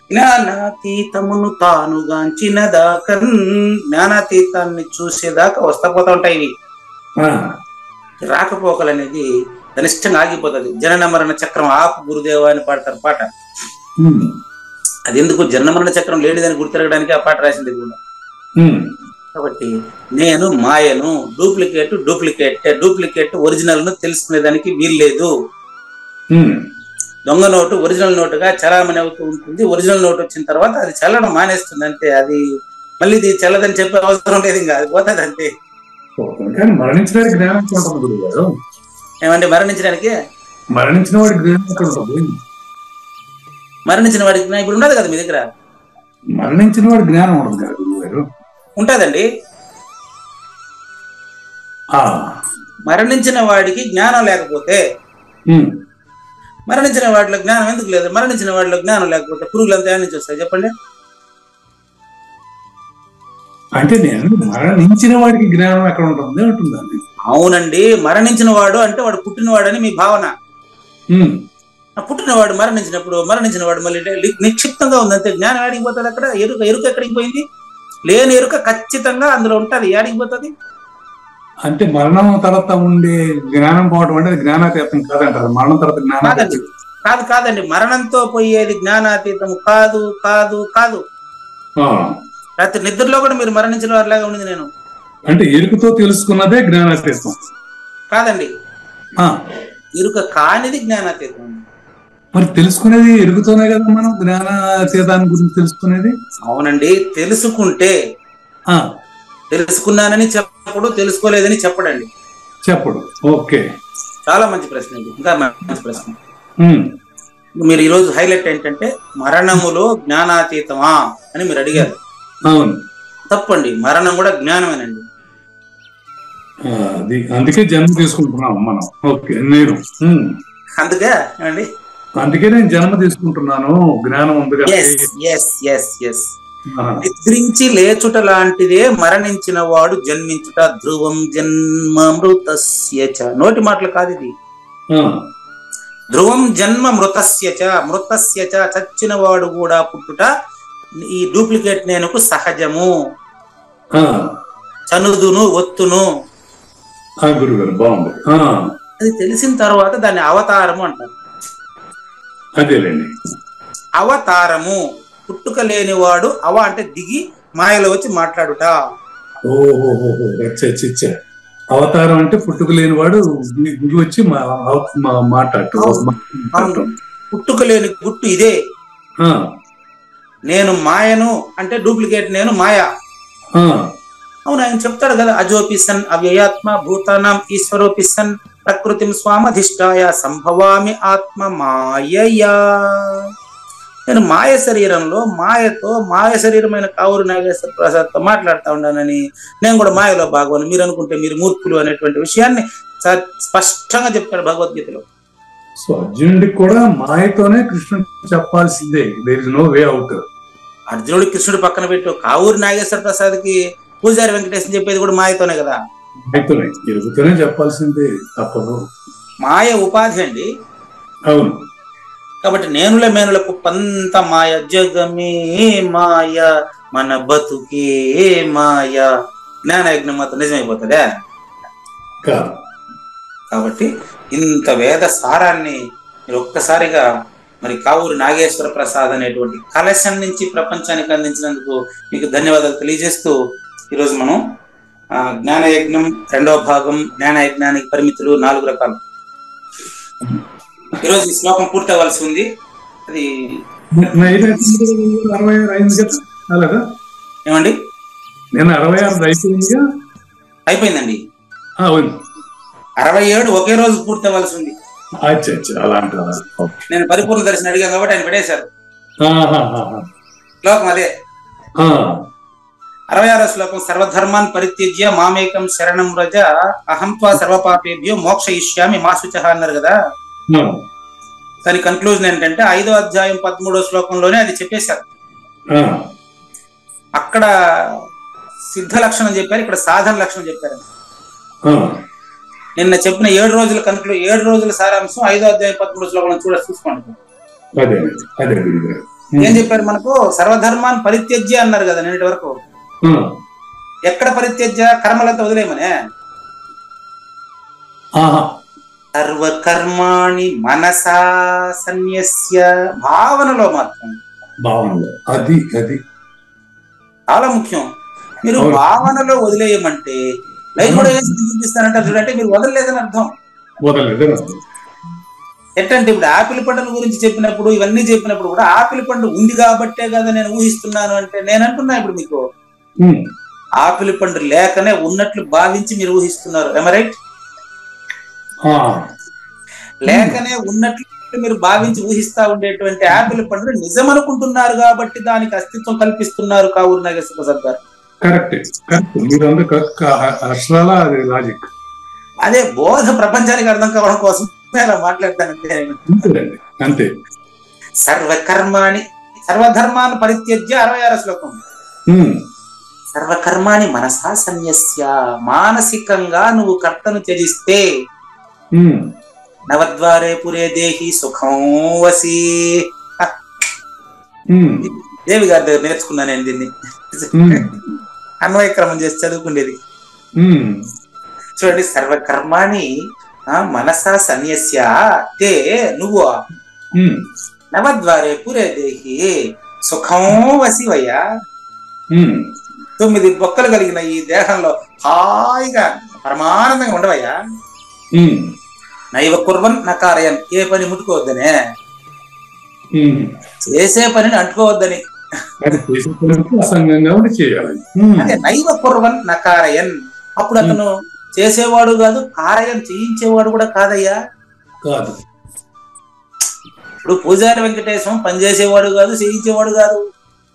జ్ఞానాతీతమును తానుగాంచినదాకా. జ్ఞానాతీతాన్ని చూసేదాకా వస్తా పోతా ఉంటాయి ఇవి. రాకపోకలు అనేది కనిష్టంగా ఆగిపోతుంది. జనన మరణ చక్రం ఆపు గురుదేవా అని పాడతారు పాట. అది ఎందుకు జనన మరణ చక్రం లేనిదని గుర్తిరగడానికి ఆ పాట రాసింది కూడా. కాబట్టి నేను మాయను, డూప్లికేట్ ఒరిజినల్ ను తెలుసుకునేదానికి వీల్లేదు. దొంగ నోటు ఒరిజినల్ నోటుగా చలామణి అవుతూ ఉంటుంది. ఒరిజినల్ నోటు వచ్చిన తర్వాత అది చల్లడం మానేస్తుంది అంతే. అది మళ్ళీ ఇది చల్లదని చెప్పే అవసరం లేదు, ఇంకా అది పోతుంది అంతే. మరణించడానికి జ్ఞానం ఉంటుంది గురువు గారు. ఏమంటే మరణించడానికి మరణించిన వాడి జ్ఞానం ఎక్కడ ఉంటుంది? మరణించిన వాడికి ఇప్పుడు ఉండదు కదా మీ దగ్గర. మరణించిన వాడి జ్ఞానం ఉండదు కదా గురువు గారు? ఉంటదండి. మరణించిన వాడికి జ్ఞానం లేకపోతే మరణించిన వాటిలో జ్ఞానం ఎందుకు లేదు? మరణించిన వాటిలో జ్ఞానం లేకపోతే పురుగులంతా ఏడ నుంచి వస్తాయి చెప్పండి? అంటే నేను మరణించిన వాడికి జ్ఞానం ఎక్కడ ఉంటుంది అంటుందండి. అవునండి, మరణించిన వాడు అంటే వాడు పుట్టినవాడని మీ భావన. పుట్టినవాడు మరణించినప్పుడు మరణించిన వాడు మళ్ళీ నిక్షిప్తంగా ఉంది అంతే. జ్ఞానం ఏడికి పోతుంది అక్కడ? ఎరుక ఎక్కడికి పోయింది? లేని ఎరుక ఖచ్చితంగా అందులో ఉంటుంది. ఏడికి పోతుంది? అంటే మరణం తర్వాత ఉండే జ్ఞానం పోవడం అంటే జ్ఞానాతీతం కాదంటారు. మరణం తర్వాత జ్ఞానం కాదండి. మరణంతో పోయేది జ్ఞానాతీతం కాదు కాదు కాదు. రాత్రి నిద్రలో కూడా మీరు మరణించిన వారిలాగా ఉండింది నేను. అంటే ఎరుకతో తెలుసుకున్నదే జ్ఞానాతీతం కాదండి. ఎరుక కానిది జ్ఞానాతీతం. మరి తెలుసుకునేది ఎరుకతోనే కదా మనం జ్ఞానాతీతాన్ని గురించి తెలుసుకునేది. అవునండి, తెలుసుకుంటే తెలుసుకున్నానని చెప్పడు, తెలుసుకోలేదని చెప్పడండి. చెప్పడు. ఓకే, చాలా మంచి ప్రశ్న. ఇంకా మంచి ప్రశ్న. మీరు ఈరోజు హైలైట్ ఏంటంటే మరణములో జ్ఞానాతీతమా అని మీరు అడిగారు. అవును, తప్పండి. మరణం కూడా జ్ఞానమేనండి. అందుకే జన్మ తీసుకుంటున్నాం మనం. ఓకే, నేను అందుకే నేను జన్మ తీసుకుంటున్నాను. జ్ఞానం ఉంది కదా. నిద్రించి లేచుట లాంటిదే మరణించిన వాడు జన్మించుట. ధ్రువం జన్మమృతస్య చ. నోటి మాటలు కాదు ఇది. ధ్రువం జన్మ మృతస్య చ. మృతస్య చ, చచ్చిన వాడు కూడా పుట్టుట ఈ డూప్లికేట్ నేనుకు సహజము. చనుదును ఒత్తును. గురుగారు బాగుంది. అది తెలిసిన తర్వాత దాన్ని అవతారము అంటారు. అదేలేండి, అవతారము. పుట్టుక లేనివాడు అవ అంటే దిగి మాయలో వచ్చి మాట్లాడుట. అవతారం అంటే పుట్టుక లేనివాడు దిగి వచ్చి మాట్లాడటం. పుట్టుక లేని గుట్టు ఇదే. నేను మాయను అంటే డూప్లికేట్ నేను మాయ. అవును, ఆయన చెప్తాడు కదా, అజోపిసన్ అవ్యయాత్మ భూతానాం ఈశ్వరోపిసన్ ప్రకృతిం స్వామధిష్టాయ సంభవామి ఆత్మ మాయయా. నేను మాయ శరీరంలో మాయతో మాయ శరీరమైన కావూరి నాగేశ్వర ప్రసాద్తో మాట్లాడుతూ ఉన్నానని, నేను కూడా మాయలో భాగవని మీరు అనుకుంటే మీరు మూర్ఖులు అనేటువంటి విషయాన్ని స్పష్టంగా చెప్తాడు భగవద్గీతలో. సో అర్జునుడికి కూడా మాయతోనే కృష్ణుడు చెప్పాల్సిందే. There is no way out. అర్జునుడి కృష్ణుడు పక్కన పెట్టు, కావూరి నాగేశ్వర ప్రసాద్కి పూజారి వెంకటేశ్వర చెప్పేది కూడా మాయతోనే కదా. మాయతోనే, ఎరుగుతూనే చెప్పాల్సిందే, తప్పదు. మాయ ఉపాధి అండి. అవును. కాబట్టి నేనుల మేనులకు పంత మాయ, జగమే మాయ, మన బతుకే మాయ. జ్ఞానయజ్ఞం మాత్రం నిజమైపోతుందా? కాబట్టి ఇంత వేద సారాన్ని మీరు ఒక్కసారిగా మరి కావూరి నాగేశ్వర ప్రసాద్ అనేటువంటి కలశం నుంచి ప్రపంచానికి అందించినందుకు మీకు ధన్యవాదాలు తెలియజేస్తూ ఈరోజు మనం జ్ఞానయజ్ఞం రెండవ భాగం, జ్ఞానయజ్ఞానికి పరిమితులు 4 రకాలు. ఈరోజు ఈ శ్లోకం పూర్తి అవ్వాల్సి ఉంది. అది ఏమండి? నేను 66 అయిపోయిందండి. 67 ఒకే రోజు పూర్తి అవ్వాల్సి ఉంది. నేను పరిపూర్ణ దర్శనం అడిగాను కాబట్టి ఆయన పడేశారు. శ్లోకం అదే 66వ శ్లోకం. సర్వధర్మాన్ పరిత్యజ్య మామేకం శరణం వ్రజ అహం త్వా సర్వపాపేభ్యో మోక్షయిష్యామి మా శుచః అన్నారు కదా. దాని కన్క్లూజన్ ఏంటంటే 5వ అధ్యాయం 13వ శ్లోకంలోనే అది చెప్పేశారు. అక్కడ సిద్ధ లక్షణం చెప్పారు, ఇక్కడ సాధన లక్షణం చెప్పారు. నిన్న చెప్పిన 7 రోజుల 7 రోజుల సారాంశం 5వ అధ్యాయం 13వ శ్లోకంలో చూసుకోండి. ఏం చెప్పారు మనకు? సర్వధర్మాన్ని పరిత్యజ్య అన్నారు కదా నిన్నటి వరకు. ఎక్కడ పరిత్యజ్య? కర్మలంతా వదిలేయమనే. సర్వకర్మాణి మనసా సన్యస్య. భావనలో మాత్రం. అది చాలా ముఖ్యం. మీరు భావనలో వదిలేయమంటే లైఫ్ కూడా ఏం చూపిస్తానంటారు చూడంటే మీరు వదలలేదని అర్థం. ఎట్టంటే ఇప్పుడు ఆపిల్ పండుల గురించి చెప్పినప్పుడు ఇవన్నీ చెప్పినప్పుడు కూడా ఆపిల్ పండు ఉంది కాబట్టే కదా నేను ఊహిస్తున్నాను అంటే నేను అంటున్నా ఇప్పుడు మీకు ఆపిల్ పండు లేకనే ఉన్నట్లు భావించి మీరు ఊహిస్తున్నారు. రైట్? లేకనే ఉన్నట్లు మీరు భావించి ఊహిస్తా ఉండేటువంటి ఆపిల్ పండును నిజం అనుకుంటున్నారు కాబట్టి దానికి అస్తిత్వం కల్పిస్తున్నారు కావూరు నాగేశ్వర ప్రసాద్ గారు. అదే బోధ ప్రపంచానికి అర్థం కావడం కోసం అలా మాట్లాడతానంటే అంతే. సర్వకర్మాణి సర్వధర్మాన్ని పరిత్యజ్య 66వ శ్లోకం. సర్వకర్మాణి మనసా సన్యస్య, మానసికంగా నువ్వు కర్తను త్యజిస్తే నవద్వారే పురే దేహి సుఖం వసి. దేవి గారి దగ్గర నేర్చుకున్నా నేను దీన్ని, అన్వయక్రమం చేసి చదువుకునేది. చూడండి, సర్వకర్మాణి మనసా సన్యస్య తే నువ్వు నవద్వారే పురే దేహి సుఖం వసివయ్యా. 9 బొక్కలు కలిగిన ఈ దేహంలో హాయిగా పరమానందంగా ఉండవయ్యా. నైవ కుర్వన్ నకారయన్, ఏ పని ముట్టుకోవద్దనే, చేసే పనిని అంటుకోవద్దని. అదే నైవ కుర్వన్ నకారయన్. అప్పుడు అతను చేసేవాడు కాదు, కారయం చేయించేవాడు కూడా కాదయ్యా. ఇప్పుడు పూజారి వెంకటేశం పనిచేసేవాడు కాదు, చేయించేవాడు కాదు.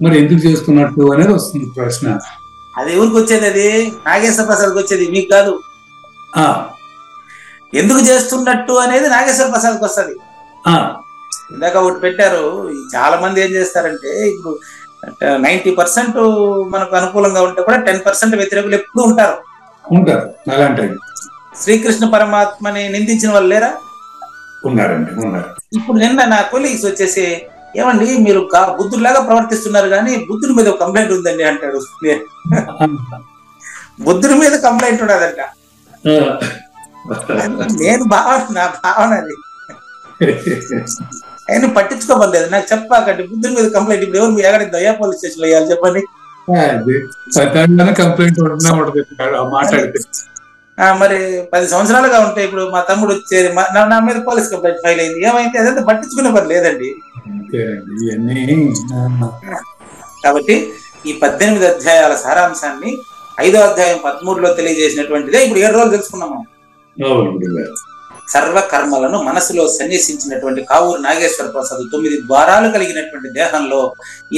మరి ఎందుకు చేస్తున్నట్టు అనేది వస్తుంది ప్రశ్న. అది ఎవరికి వచ్చేది? అది నాగేశ్వర ప్రసాద్కి వచ్చేది, మీకు కాదు. ఎందుకు చేస్తున్నట్టు అనేది నాగేశ్వర ప్రసాద్కి వస్తుంది. ఇందాక ఒకటి పెట్టారు, చాలా మంది ఏం చేస్తారంటే ఇప్పుడు 90% మనకు అనుకూలంగా ఉంటే కూడా 10% వ్యతిరేకులు ఎప్పుడు ఉంటారు. శ్రీకృష్ణ పరమాత్మని నిందించిన వాళ్ళు లేరా? ఇప్పుడు నిన్న నా కొలీగ్స్ వచ్చేసి, ఏమండి మీరు బుద్ధుడిలాగా ప్రవర్తిస్తున్నారు కానీ బుద్ధుడి మీద ఒక కంప్లైంట్ ఉందండి అంటాడు. బుద్ధుడి మీద కంప్లైంట్ ఉండదంట. నేను నా భావన అది. ఆయన పట్టించుకోబడలేదు. నాకు చెప్పాకండి బుద్ధుడి మీద కంప్లైంట్ ఇప్పుడు ఎవరు ఎక్కడ దయా పోలీస్ స్టేషన్ లో వేయాలి చెప్పండి. మరి 10 సంవత్సరాలుగా ఉంటే ఇప్పుడు మా తమ్ముడు వచ్చేది నా మీద పోలీస్ కంప్లైంట్ ఫైల్ అయింది, ఏమైంది? అదంతా పట్టించుకునే పని లేదండి. కాబట్టి ఈ 18 అధ్యాయాల సారాంశాన్ని 5వ అధ్యాయం 13లో తెలియజేసినటువంటిదే ఇప్పుడు 7 రోజులు తెలుసుకున్నాము. సర్వ కర్మలను మనసులో సన్యసించినటువంటి కావూరు నాగేశ్వర ప్రసాద్ 9 ద్వారాలు కలిగినటువంటి దేహంలో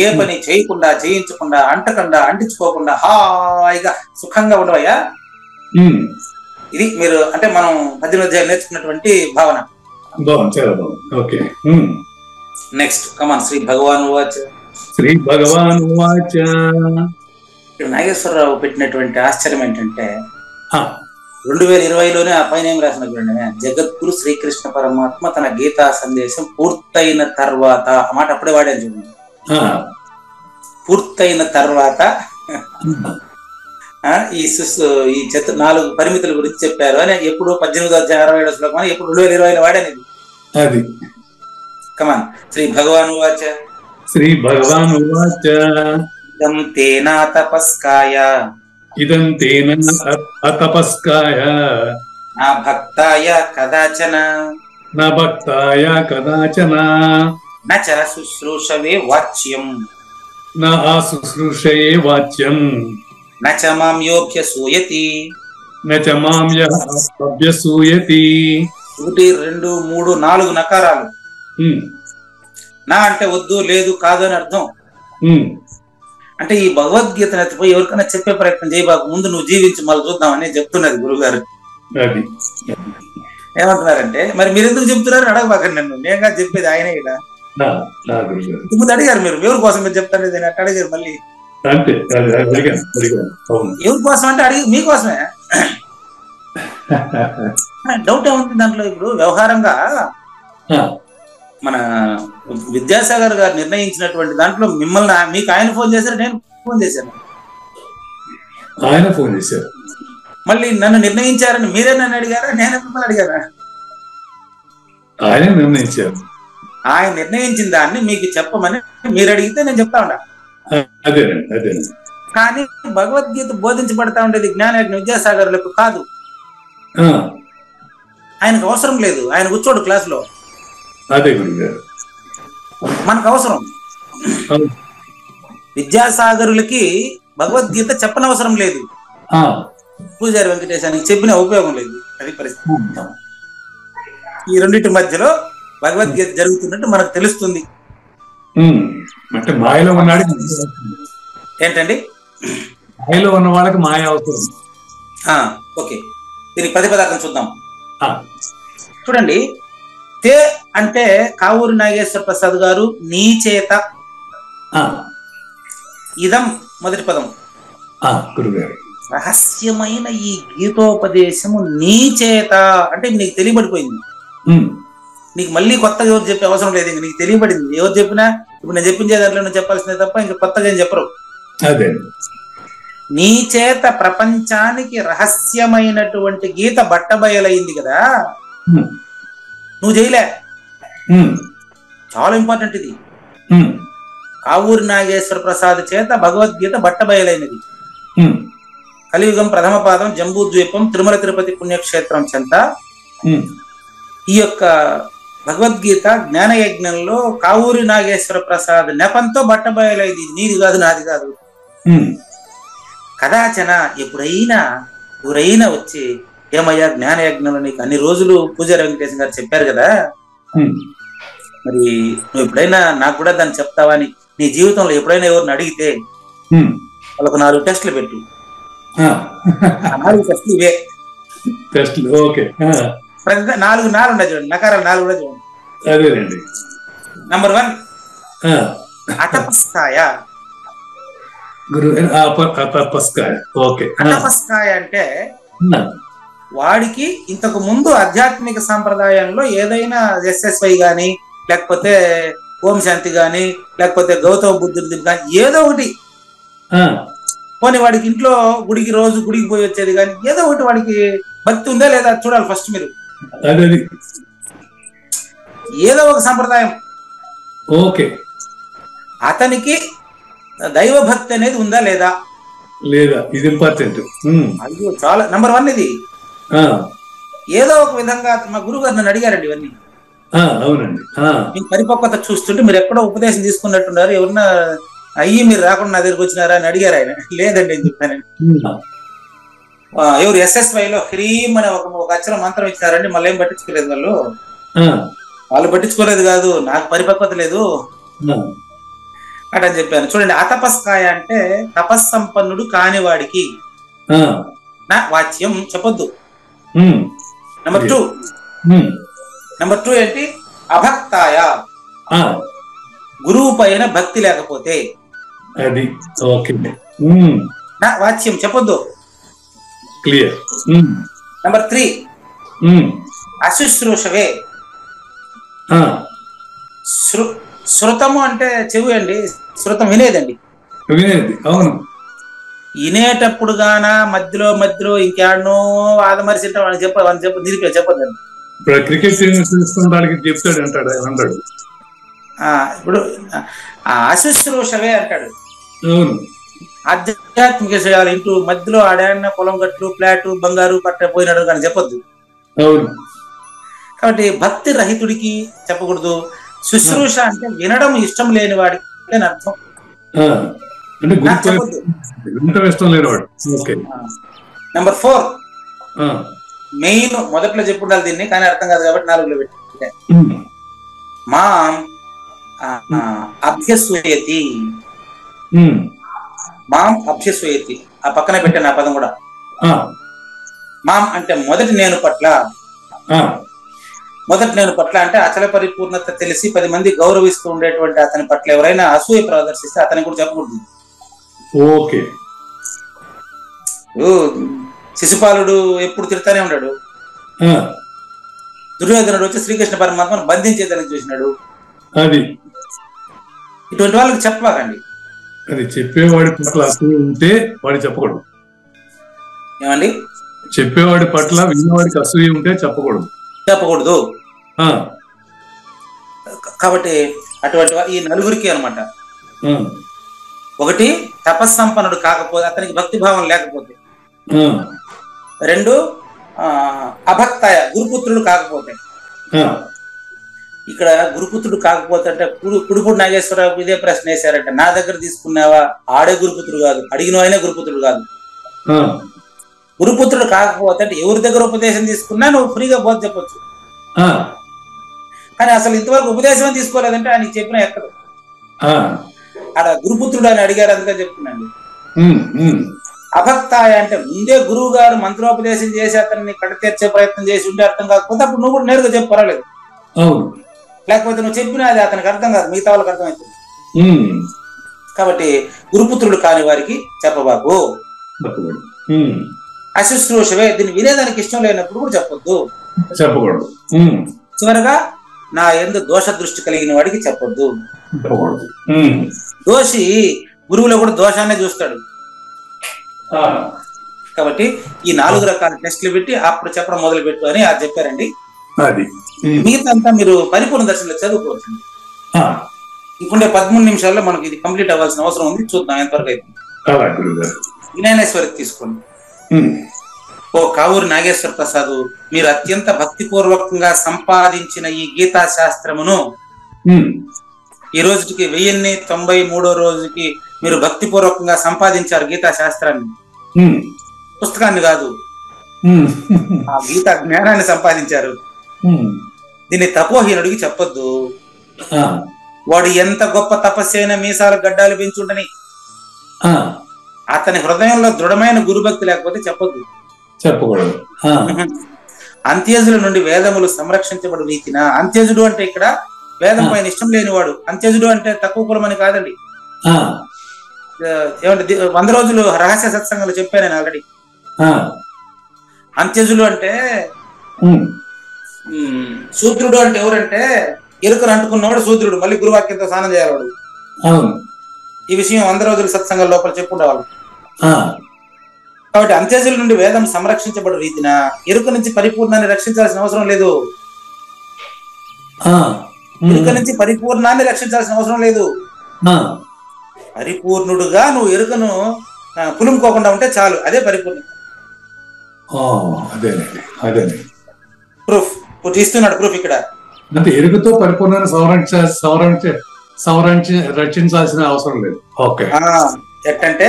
ఏ పని చేయకుండా, చేయించకుండా, అంటకుండా, అంటించుకోకుండా హాయిగా సుఖంగా ఉండవయ్యా. ఇది మీరు అంటే మనం 18వ అధ్యాయం నేర్చుకున్నటువంటి భావన. Next come on. శ్రీ భగవాన్ వాచ. శ్రీ భగవాన్ వాచ. ఇక్కడ నాగేశ్వరరావు పెట్టినటువంటి ఆశ్చర్యం ఏంటంటే 2020లోనే ఆ పైన ఏం రాసిన చూడండి, జగద్గురు శ్రీకృష్ణ పరమాత్మ తన గీతా సందేశం పూర్తయిన తర్వాత, ఆ మాట అప్పుడే వాడాను చూడండి, పూర్తయిన తర్వాత ఈ 4 పరిమితుల గురించి చెప్పారు అని ఎప్పుడు 18వ అధ్యాయం 67వ శ్లోకం అని ఎప్పుడు 2020లో వాడాను. ఇది కమాన్. శ్రీ భగవాన్ వాచ. శ్రీ భగవాన్ వాచ. ఇదం తేనా తపస్కాయ, ఇదం తేన అతపస్కాయ, నా భక్తాయ కదాచన, నా భక్తాయ కదాచన, నచ శుశ్రూషవే వాచ్యం, నా శుశ్రూషయే వాచ్యం, నచ మాం యోభ్యసూయతి, నచ మాం అభ్యసూయతి. 1 2 3 4 నకారాలు. నా అంటే వద్దు, లేదు, కాదు అని అర్థం. అంటే ఈ భగవద్గీతను ఎత్తిపోయి ఎవరికైనా చెప్పే ప్రయత్నం చేయబాకు, ముందు నువ్వు జీవించి మళ్ళీ చూద్దామని చెప్తున్నది గురువు గారు. ఏమంటున్నారంటే మరి మీరు ఎందుకు చెప్తున్నారు అడగబాకండి నన్ను, నేనుగా చెప్పేది ఆయనే. ఇలా ముందు అడిగారు మీరు ఎవరి కోసం మీరు చెప్తారు అట్టు అడిగారు. మళ్ళీ ఎవరి కోసం అంటే అడిగి మీకోసమే. డౌట్ ఏముంది దాంట్లో? ఇప్పుడు వ్యవహారంగా మన విద్యాసాగర్ గారు నిర్ణయించినటువంటి దాంట్లో మిమ్మల్ని మీకు ఆయన ఫోన్ చేశారు, నేను ఫోన్ చేశాను, ఆయన ఫోన్ చేశారు. మళ్ళీ నన్ను నిర్ణయించారని మీరే నన్ను అడిగారా, నేను మిమ్మల్ని అడిగారా? ఆయన నిర్ణయించారు. ఆయన నిర్ణయించిన దాన్ని మీకు చెప్పమని మీరు అడిగితే నేను చెప్తా ఉండా. కానీ భగవద్గీత బోధించబడతా ఉండేది జ్ఞానయజ్ఞ విద్యాసాగర్లకు కాదు. ఆయనకు అవసరం లేదు, ఆయన కూర్చోడు క్లాసులో. అదే గురుగారు. మనకు అవసరం. విద్యాసాగరులకి భగవద్గీత చెప్పనవసరం లేదు, పూజారి వెంకటేశానికి చెప్పిన ఉపయోగం లేదు. అది పరిస్థితి. ఈ రెండింటి మధ్యలో భగవద్గీత జరుగుతున్నట్టు మనకు తెలుస్తుంది. అంటే మాయలో ఉన్నాడు ఏంటండి? మాయలో ఉన్న వాళ్ళకి మాయ అవసరం. ఓకే, దీనికి ప్రతిపదార్థం చూద్దాం. చూడండి, తే అంటే కావూరి నాగేశ్వర ప్రసాద్ గారు నీ చేత, ఇదం మొదటి పదం. గురుగారు, రహస్యమైన ఈ గీతోపదేశము నీ చేత అంటే నీకు తెలియబడిపోయింది. నీకు మళ్ళీ కొత్తగా ఎవరు చెప్పే అవసరం లేదు, ఇంక నీకు తెలియబడింది. ఎవరు చెప్పినా ఇప్పుడు నేను చెప్పించే దాంట్లో నువ్వు చెప్పాల్సిందే తప్ప ఇంకా కొత్తగా ఏం చెప్పరు. అదే, నీ చేత ప్రపంచానికి రహస్యమైనటువంటి గీత బట్టబయలైంది కదా, నువ్వు చేయలే. చాలా ఇంపార్టెంట్ ఇది. కావూరి నాగేశ్వర ప్రసాద్ చేత భగవద్గీత బట్టబయలైనది. కలియుగం ప్రథమ పాదం జంబూద్వీపం తిరుమల తిరుపతి పుణ్యక్షేత్రం చెంత ఈ యొక్క భగవద్గీత జ్ఞానయజ్ఞంలో కావూరి నాగేశ్వర ప్రసాద్ నెపంతో బట్టబయలైంది. నీది కాదు, నాది కాదు. కదాచన ఎవరైనా వచ్చి ఏమయ్యా జ్ఞానయజ్ఞంలో నీకు అన్ని రోజులు పూజారి వెంకటేశం గారు చెప్పారు కదా, మరి నువ్వు ఎప్పుడైనా నాకు కూడా దాన్ని చెప్తావా అని నీ జీవితంలో ఎప్పుడైనా ఎవరిని అడిగితే వాళ్ళకు 4 టెస్టులు పెట్టు. 4 టెస్టులు ఇవే. 4 ఉన్నాయి చూడండి, నకారాలు 4 కూడా చూడండి. నంబర్ 1 అతపస్కాయ. అతపస్కాయ అంటే వాడికి ఇంతకు ముందు ఆధ్యాత్మిక సాంప్రదాయంలో ఏదైనా SSY గాని లేకపోతే ఓం శాంతి గాని లేకపోతే గౌతమ బుద్ధుడి కానీ ఏదో ఒకటి పోనీ వాడికి ఇంట్లో రోజు గుడికి పోయి వచ్చేది కానీ ఏదో ఒకటి వాడికి భక్తి ఉందా లేదా చూడాలి ఫస్ట్ మీరు. ఏదో ఒక సంప్రదాయం. ఓకే, అతనికి దైవ భక్తి అనేది ఉందా లేదా? ఇది ఇంపార్టెంట్. అయ్యో చాలా నంబర్ 1 ఇది. ఏదో ఒక విధంగా మా గురువు గారు నన్ను అడిగారండి ఇవన్నీ. అవునండి, మీ పరిపక్వత చూస్తుంటే మీరు ఎక్కడో ఉపదేశం తీసుకున్నట్టున్నారు, ఎవరన్నా అయ్యి మీరు రాకుండా నా దగ్గరికి వచ్చినారా అని అడిగారు ఆయన. లేదండి అని చెప్పానండి. ఎవరు SSY లో హ్రీమ్ అనే ఒక అక్షరం మంత్రం ఇచ్చినారండి, మళ్ళీ ఏం పట్టించుకోలేదు వాళ్ళు పట్టించుకోలేదు కాదు, నాకు పరిపక్వత లేదు అటని చెప్పాను. చూడండి, అతపస్కాయ అంటే తపస్సంపన్నుడు కానివాడికి నా వాచ్యం చెప్పొద్దు. నెంబర్ 2 ఏంటి? అభక్తాయ, గురువు పైన భక్తి లేకపోతే నా వాచ్యం చెప్పొద్దు. క్లియర్. నెంబర్ 3 అశుశ్రూషవే. శృతము అంటే చెవి అండి, శృతం వినేదండి. అవును, వినేటప్పుడు గాన మధ్యలో ఇంకేడనో ఆదమరిసింటే వాళ్ళని చెప్ప నిలిపే చెప్పదండి. క్రికెట్ చెప్తాడు అంటాడు. ఇప్పుడు అశుశ్రూషవే అంటాడు. ఆధ్యాత్మిక విషయాలు ఇంటూ మధ్యలో ఆడాడిన పొలం గట్లు ఫ్లాట్ బంగారు పట్ట పోయినాడు కానీ చెప్పొద్దు. కాబట్టి భక్తి రహితుడికి చెప్పకూడదు. శుశ్రూష అంటే వినడం ఇష్టం లేని వాడికి అని అర్థం. నెంబర్ 4 మెయిన్ మొదట్లో చెప్పుండాలి దీన్ని, కానీ అర్థం కాదు కాబట్టి 4లో పెట్టే మా అభ్యసూయతి. మాం అభ్యసూయతి ఆ పక్కన పెట్టాను ఆ పదం కూడా. మాం అంటే మొదటి నేను పట్ల అంటే అచల పరిపూర్ణత తెలిసి 10 మంది గౌరవిస్తూ ఉండేటువంటి అతని పట్ల ఎవరైనా అసూయ ప్రదర్శిస్తే అతనికి కూడా చెప్పకూడదు. ఓకే, శిశుపాలుడు ఎప్పుడు తిడతానే ఉన్నాడు. దుర్యోధనుడు వచ్చి శ్రీకృష్ణ పరమాత్మను బంధించేదానికి చూసినాడు. ఇటువంటి వాళ్ళకి చెప్పకండి. అది చెప్పేవాడి పట్ల అసూయ ఉంటే వాడు చెప్పకూడదు. ఏమండి? చెప్పేవాడి పట్ల వినేవాడికి అసూయ ఉంటే చెప్పకూడదు. కాబట్టి అటువంటి ఈ 4గురికి అన్నమాట. 1 తపస్సంపన్నుడు కాకపోతే, అతనికి భక్తి భావం లేకపోతే. 2 అభక్తాయ గురుపుత్రుడు కాకపోతే. ఇక్కడ గురుపుత్రుడు కాకపోతే అంటే కుడుపుడు నాగేశ్వరరావు ఇదే ప్రశ్న వేశారంటే, నా దగ్గర తీసుకున్నావా, ఆడే గురుపుత్రుడు కాదు, అడిగిన ఆయనే గురుపుత్రుడు కాదు. గురుపుత్రుడు కాకపోతే అంటే ఎవరి దగ్గర ఉపదేశం తీసుకున్నా నువ్వు ఫ్రీగా బోధ చెప్పొచ్చు. కానీ అసలు ఇంతవరకు ఉపదేశం తీసుకోలేదంటే ఆయనకి చెప్పిన ఎక్కడ ఆడ గురుపుత్రుడు అని అడిగారు, అందుకని చెప్తున్నాండి. అభక్తాయ అంటే ముందే గురువు గారు మంత్రోపదేశం చేసి అతన్ని కడతీర్చే ప్రయత్నం చేసి ఉంటే అర్థం కాకపోతే అప్పుడు నువ్వు కూడా నేరుగా చెప్పు, పర్వాలేదు. లేకపోతే నువ్వు చెప్పినా అది అతనికి అర్థం కాదు, మిగతా వాళ్ళకి అర్థమవుతుంది. కాబట్టి గురుపుత్రుడు కాని వారికి చెప్పబాకు. అశుశ్రూషవే, దీన్ని వినేదానికి ఇష్టం లేనప్పుడు కూడా చెప్పొద్దు, చెప్పకూడదు. చివరగా నా యందు దోష దృష్టి కలిగిన వాడికి చెప్పొద్దు. దోషి గురువులో కూడా దోషాన్నే చూస్తాడు. కాబట్టి ఈ 4 రకాల టెస్టులు పెట్టి అప్పుడు చెప్పడం మొదలు పెట్టు అని అది చెప్పారండి. మిగతా అంతా మీరు పరిపూర్ణ దర్శనంలో చదువుకోవచ్చు. ఇంకుండే 13 నిమిషాల్లో మనకి ఇది కంప్లీట్ అవ్వాల్సిన అవసరం ఉంది. చూద్దాం ఎంతవరకు అయితే. వినయనేశ్వరికి తీసుకోండి. ఓ కావూరి నాగేశ్వర ప్రసాద్, మీరు అత్యంత భక్తిపూర్వకంగా సంపాదించిన ఈ గీతా శాస్త్రమును ఈ రోజుకి 1093వ రోజుకి మీరు భక్తిపూర్వకంగా సంపాదించారు. గీతా శాస్త్రాన్ని, పుస్తకాన్ని కాదు, ఆ గీతా జ్ఞానాన్ని సంపాదించారు. దీన్ని తపోహీనుడికి చెప్పొద్దు. వాడు ఎంత గొప్ప తపస్సు అయినా మీసాలు గడ్డాలు పెంచుంటని అతని హృదయంలో దృఢమైన గురుభక్తి లేకపోతే చెప్పొద్దు, చెప్పకూడదు. అంత్యజుల నుండి వేదములు సంరక్షించబడు రీతిన. అంత్యజుడు అంటే ఇక్కడ వేదం పైన ఇష్టం లేనివాడు. అంత్యజుడు అంటే తక్కువ కులమని కాదండి. ఏమంటే 100 రోజులు రహస్య సత్సంగాలు చెప్పాను నేను ఆల్రెడీ. అంత్యజులు అంటే శూద్రుడు అంటే ఎవరంటే ఎరుకను అంటుకున్నవాడు శూద్రుడు, మళ్ళీ గురువాక్యంతో స్నానం చేయాలవాడు. ఈ విషయం 100 రోజుల సత్సంగాల లోపల చెప్పుండేవాళ్ళు. కాబట్టి అంత్యజుల నుండి వేదం సంరక్షించబడు రీతిన ఎరుక నుంచి పరిపూర్ణాన్ని రక్షించాల్సిన అవసరం లేదు. ఎరుక నుంచి పరిపూర్ణాన్ని రక్షించాల్సిన అవసరం లేదు. పరిపూర్ణుడుగా నువ్వు ఎరుకను పులుముకోకుండా ఉంటే చాలు, అదే పరిపూర్ణం. ప్రూఫ్ ఇస్తున్నాడు. ప్రూఫ్ ఇక్కడ అంటే ఎరుకతో పరిపూర్ణాన్ని రక్షించాల్సిన అవసరం లేదు. ఓకే. ఎట్టంటే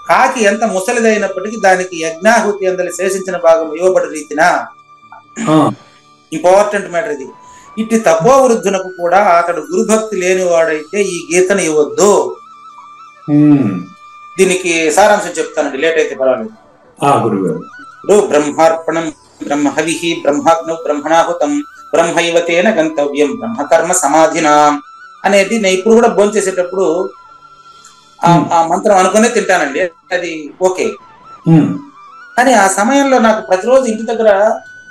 కాకి ఎంత ముసలిదైనప్పటికీ దానికి యజ్ఞాహుతి అందరి శేషించిన భాగం ఇవ్వబడి రీతిన. ఇంపార్టెంట్ మ్యాటర్ ఇది. ఇట్టి తపో వృద్ధునకు కూడా అతడు గురుభక్తి లేనివాడైతే ఈ గీతను ఇవ్వద్దు. దీనికి సారాంశం చెప్తానండి, లేట్ అయితే పర్వాలేదు. బ్రహ్మార్పణం బ్రహ్మహవి బ్రహ్మాగ్నౌ బ్రహ్మణాహుతం బ్రహ్మైవతేన గంతవ్యం బ్రహ్మకర్మ సమాధినా అనేది నేను ఇప్పుడు కూడా భోంచేసేటప్పుడు ఆ మంత్రం అనుకునే తింటానండి, అది ఓకే. కానీ ఆ సమయంలో నాకు ప్రతిరోజు ఇంటి దగ్గర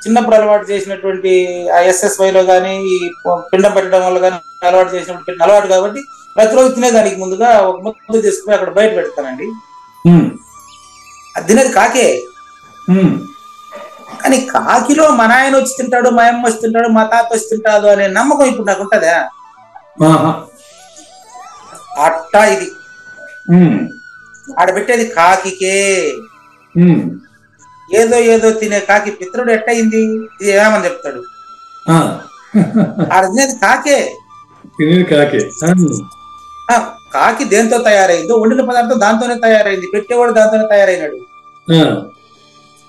చిన్నప్పుడు అలవాటు చేసినటువంటి ఆ SSYలో కానీ ఈ పిండం పెట్టడం వల్ల కానీ అలవాటు చేసినప్పుడు పెట్టిన అలవాటు కాబట్టి ప్రతిరోజు తినేదానికి ముందుగా ఒక ముద్ద తీసుకుని అక్కడ బయట పెడతానండి. అది తినేది కాకే. కానీ కాకిలో మా నాయన వచ్చి తింటాడు, మా అమ్మ వచ్చి తింటాడు, మా తాత వచ్చి తింటాడు అనే నమ్మకం ఇప్పుడు నాకు ఉంటుందా? అట్టా ఇది ఆడబెట్టేది కాకికే. ఏదో తినే కాకి పిత్రుడు ఎట్టయింది, ఇది ఏమని చెప్తాడు? ఆడ తినేది కాకే. కాకి దేంతో తయారైందో వండిన పదార్థం దాంతోనే తయారైంది, పెట్టేవాడు దాంతోనే తయారైనాడు.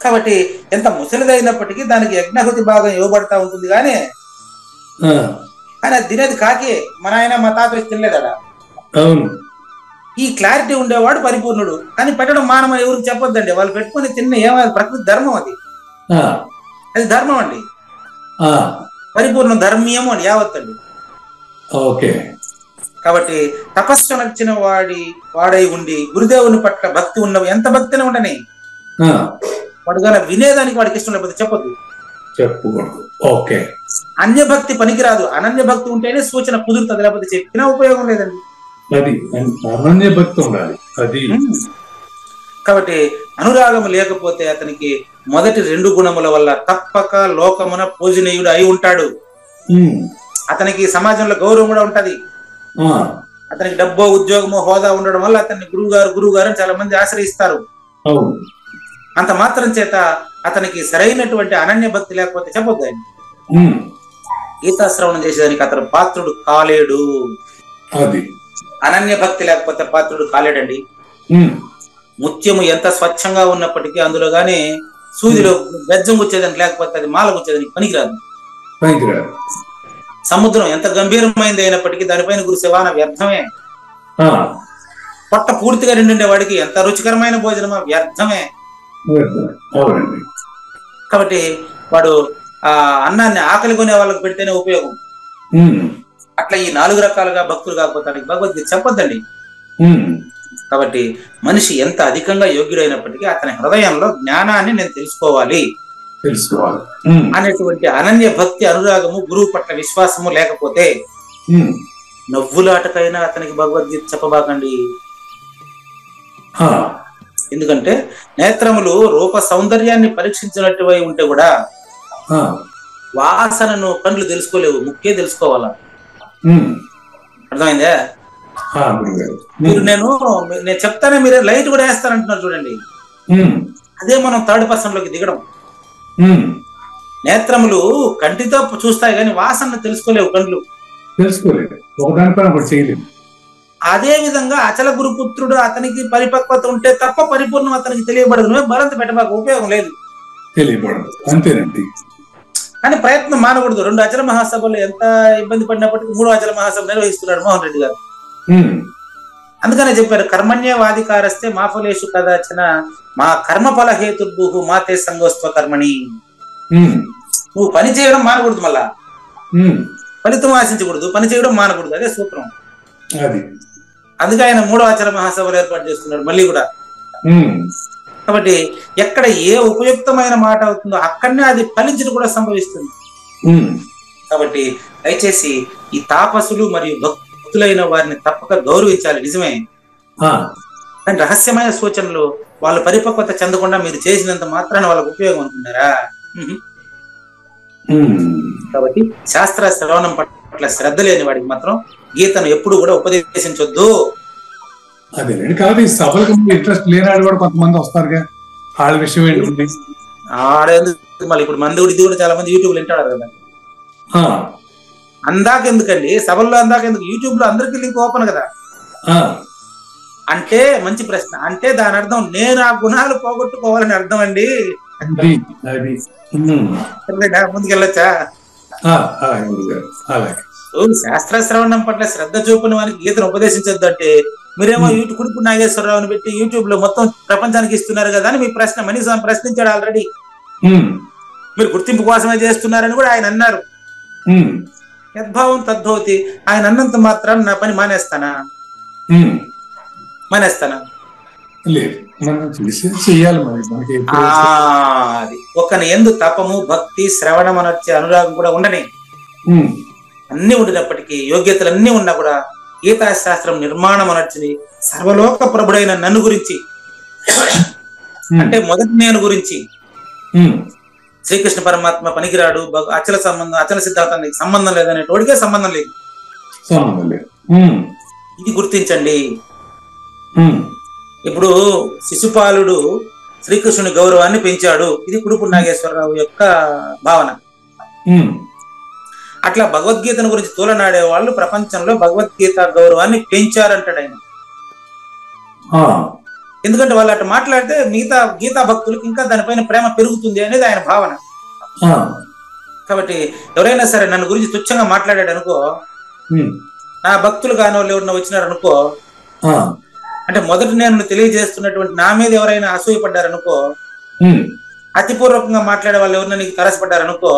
కాబట్టి ఎంత ముసలిదైనప్పటికీ దానికి యజ్ఞాహుతి భాగం ఇవ్వబడతా ఉంటుంది. కానీ అది తినేది కాకే. మన ఆయన మా తాత వచ్చి తినలేదా? ఈ క్లారిటీ ఉండేవాడు పరిపూర్ణుడు. కానీ పెట్టడం మానవ ఎవరికి చెప్పొద్దండి. వాళ్ళు పెట్టుకుని తిన్న ఏమైనా ప్రకృతి ధర్మం, అది ధర్మం అండి. పరిపూర్ణ ధర్మీయము అని యావత్తండి. కాబట్టి తపస్సు నచ్చిన వాడై ఉండి గురుదేవుని పట్ల భక్తి ఉన్నవి, ఎంత భక్తినే ఉండని వాడు కానీ వినేదానికి వాడికి ఇష్టం లేకపోతే చెప్పొద్దు, చెప్పకూడదు. ఓకే. అన్యభక్తి పనికిరాదు. అనన్య భక్తి ఉంటేనే సూచన కుదురుతుంది, లేకపోతే చెప్పినా ఉపయోగం లేదండి. అది అనన్య భక్తి ఉండాలి. అది కాబట్టి అనురాగం లేకపోతే అతనికి మొదటి 2 గుణముల వల్ల తప్పక లోకమున పూజనీయుడు అయి ఉంటాడు. అతనికి సమాజంలో గౌరవం కూడా ఉంటది. అతనికి డబ్బో ఉద్యోగమో హోదా ఉండడం వల్ల అతన్ని గురువు గారు అని చాలా మంది ఆశ్రయిస్తారు. అంత మాత్రం చేత అతనికి సరైనటువంటి అనన్య భక్తి లేకపోతే చెప్పొద్దు. గీతా శ్రవణం చేసేదానికి అతను పాత్రుడు కాలేడు. అది అనన్య భక్తి లేకపోతే పాత్రుడు కాలేడండి. ముత్యము ఎంత స్వచ్ఛంగా ఉన్నప్పటికీ అందులో గానీ సూదిలో బెజ్జం గుచ్చేదానికి లేకపోతే అది మాల గుచ్చేదానికి పనికిరాదు. సముద్రం ఎంత గంభీరమైంది అయినప్పటికీ దానిపైన కురిసే వాన వ్యర్థమే. పొట్ట పూర్తిగా నిండుండే వాడికి ఎంత రుచికరమైన భోజనమా వ్యర్థమే. కాబట్టి వాడు ఆ అన్నాన్ని ఆకలి కొనే వాళ్ళకి పెడితేనే ఉపయోగం. అట్లా ఈ 4 రకాలుగా భక్తులు కాకపోతే భగవద్గీత చెప్పొద్దండి. కాబట్టి మనిషి ఎంత అధికంగా యోగ్యుడైనప్పటికీ అతని హృదయంలో జ్ఞానాన్ని నేను తెలుసుకోవాలి అనేటువంటి అనన్య భక్తి, అనురాగము, గురువు పట్ల విశ్వాసము లేకపోతే నవ్వులాటకైనా అతనికి భగవద్గీత చెప్పబాకండి. ఎందుకంటే నేత్రములు రూప సౌందర్యాన్ని పరీక్షించినట్టువై ఉంటే కూడా వాసనను కళ్ళు తెలుసుకోలేవు, ముక్కే తెలుసుకోవాలా. అర్థమైందా? మీరు నేను చెప్తానే మీరే లైట్ కూడా వేస్తారంటున్నారు చూడండి. అదే మనం థర్డ్ పర్సన్ లోకి దిగడం. నేత్రములు కంటితో చూస్తాయి కానీ వాసన తెలుసుకోలేవు, కళ్ళు తెలుసుకోలేవు. అదే విధంగా అచల గురుపుత్రుడు అతనికి పరిపక్వత ఉంటే తప్ప పరిపూర్ణం అతనికి తెలియబడదు. నువ్వే బలంత పెట్టబాకు, ఉపయోగం లేదు, తెలియబడదు. అంతేనండి. కానీ ప్రయత్నం మానకూడదు. 2 అచల మహాసభలు ఎంత ఇబ్బంది పడినప్పటికీ 3వ అచల మహాసభ నిర్వహిస్తున్నాడు మోహన్ రెడ్డి గారు. అందుకనే చెప్పారు, కర్మణ్యవాధికారస్తే మా ఫలేషు కదాచన మా కర్మ ఫల హేతుర్భు మాతే సంగోస్త్వ కర్మణి. నువ్వు పని చేయడం మానకూడదు, మళ్ళా ఫలితం ఆశించకూడదు, పని చేయడం మానకూడదు. అదే సూత్రం. అందుకే ఆయన 3వ అచల మహాసభలు ఏర్పాటు చేస్తున్నాడు మళ్ళీ కూడా. కాబట్టి ఎక్కడ ఏ ఉపయుక్తమైన మాట అవుతుందో అక్కడనే అది ఫలించడం కూడా సంభవిస్తుంది. కాబట్టి దయచేసి ఈ తాపసులు మరియు భక్తులైన వారిని తప్పక గౌరవించాలి. నిజమే, కానీ రహస్యమైన సూచనలు వాళ్ళు పరిపక్వత చెందకుండా మీరు చేసినంత మాత్రాన వాళ్ళకు ఉపయోగం అనుకున్నారా? కాబట్టి శాస్త్ర శ్రవణం పట్ల శ్రద్ధ లేని వాడికి మాత్రం గీతను ఎప్పుడు కూడా ఉపదేశించొద్దు. అదేనండి. కాబట్టి సభలకు ఇంట్రెస్ట్ లేనాడు కూడా కొంతమంది వస్తారుగా, వాళ్ళ విషయం ఏంటి? మళ్ళీ ఇప్పుడు మంది ఇది కూడా చాలా మంది యూట్యూబ్ లో వింటాడు కదా. అందాక ఎందుకండి సభల్లో, అందాక ఎందుకు? యూట్యూబ్ లో అందరికీ లింక్ ఓపెన్ కదా. అంటే మంచి ప్రశ్న. అంటే దాని అర్థం నేను ఆ గుణాలు పోగొట్టుకోవాలని అర్థం అండి. ముందుకెళ్ళొచ్చా? శాస్త్ర శ్రవణం పట్ల శ్రద్ధ చూపుని వారికి గీతను ఉపదేశించొద్దు అంటే మీరేమో కుడుపు నాగేశ్వరరావుని పెట్టి యూట్యూబ్ లో మొత్తం ప్రపంచానికి ఇస్తున్నారు కదా అని మీ ప్రశ్న. మనీస్వామి ప్రశ్నించాడు ఆల్రెడీ. మీరు గుర్తింపు కోసమే చేస్తున్నారని కూడా ఆయన అన్నారు. యద్భావం తద్భవతి. ఆయన అన్నంత మాత్రం నా పని మానేస్తానా? అది ఒకని ఎందు తపము, భక్తి, శ్రవణం అనొచ్చే అనురాగం కూడా ఉండని. అన్ని ఉండినప్పటికీ, యోగ్యతలన్నీ ఉన్నా కూడా గీతా శాస్త్రం నిర్మాణం అనొచ్చింది సర్వలోక ప్రభుడైన నన్ను గురించి, అంటే మొదటి నేను గురించి. శ్రీకృష్ణ పరమాత్మ పనికిరాడు, అచల సంబంధం, అచల సిద్ధాంతానికి సంబంధం లేదనే తోడికే సంబంధం లేదు. ఇది గుర్తించండి. ఇప్పుడు శిశుపాలుడు శ్రీకృష్ణుని గౌరవాన్ని పెంచాడు, ఇది కుడుపు నాగేశ్వరరావు యొక్క భావన. అట్లా భగవద్గీతను గురించి తూలనాడే వాళ్ళు ప్రపంచంలో భగవద్గీత గౌరవాన్ని పెంచారంటాడు ఆయన. ఎందుకంటే వాళ్ళు అట్లా మాట్లాడితే మిగతా గీతా భక్తులకు ఇంకా దానిపైన ప్రేమ పెరుగుతుంది అనేది ఆయన భావన. కాబట్టి ఎవరైనా సరే నన్ను గురించి తుచ్చంగా మాట్లాడాడు అనుకో, నా భక్తులు కాని వాళ్ళు ఎవరైనా వచ్చినారు అనుకో, అంటే మొదటి నేను తెలియజేస్తున్నటువంటి నా మీద ఎవరైనా అసూయపడ్డారనుకో, అతిపూర్వకంగా మాట్లాడే వాళ్ళు ఎవరైనా నీకు తరసపడ్డారనుకో,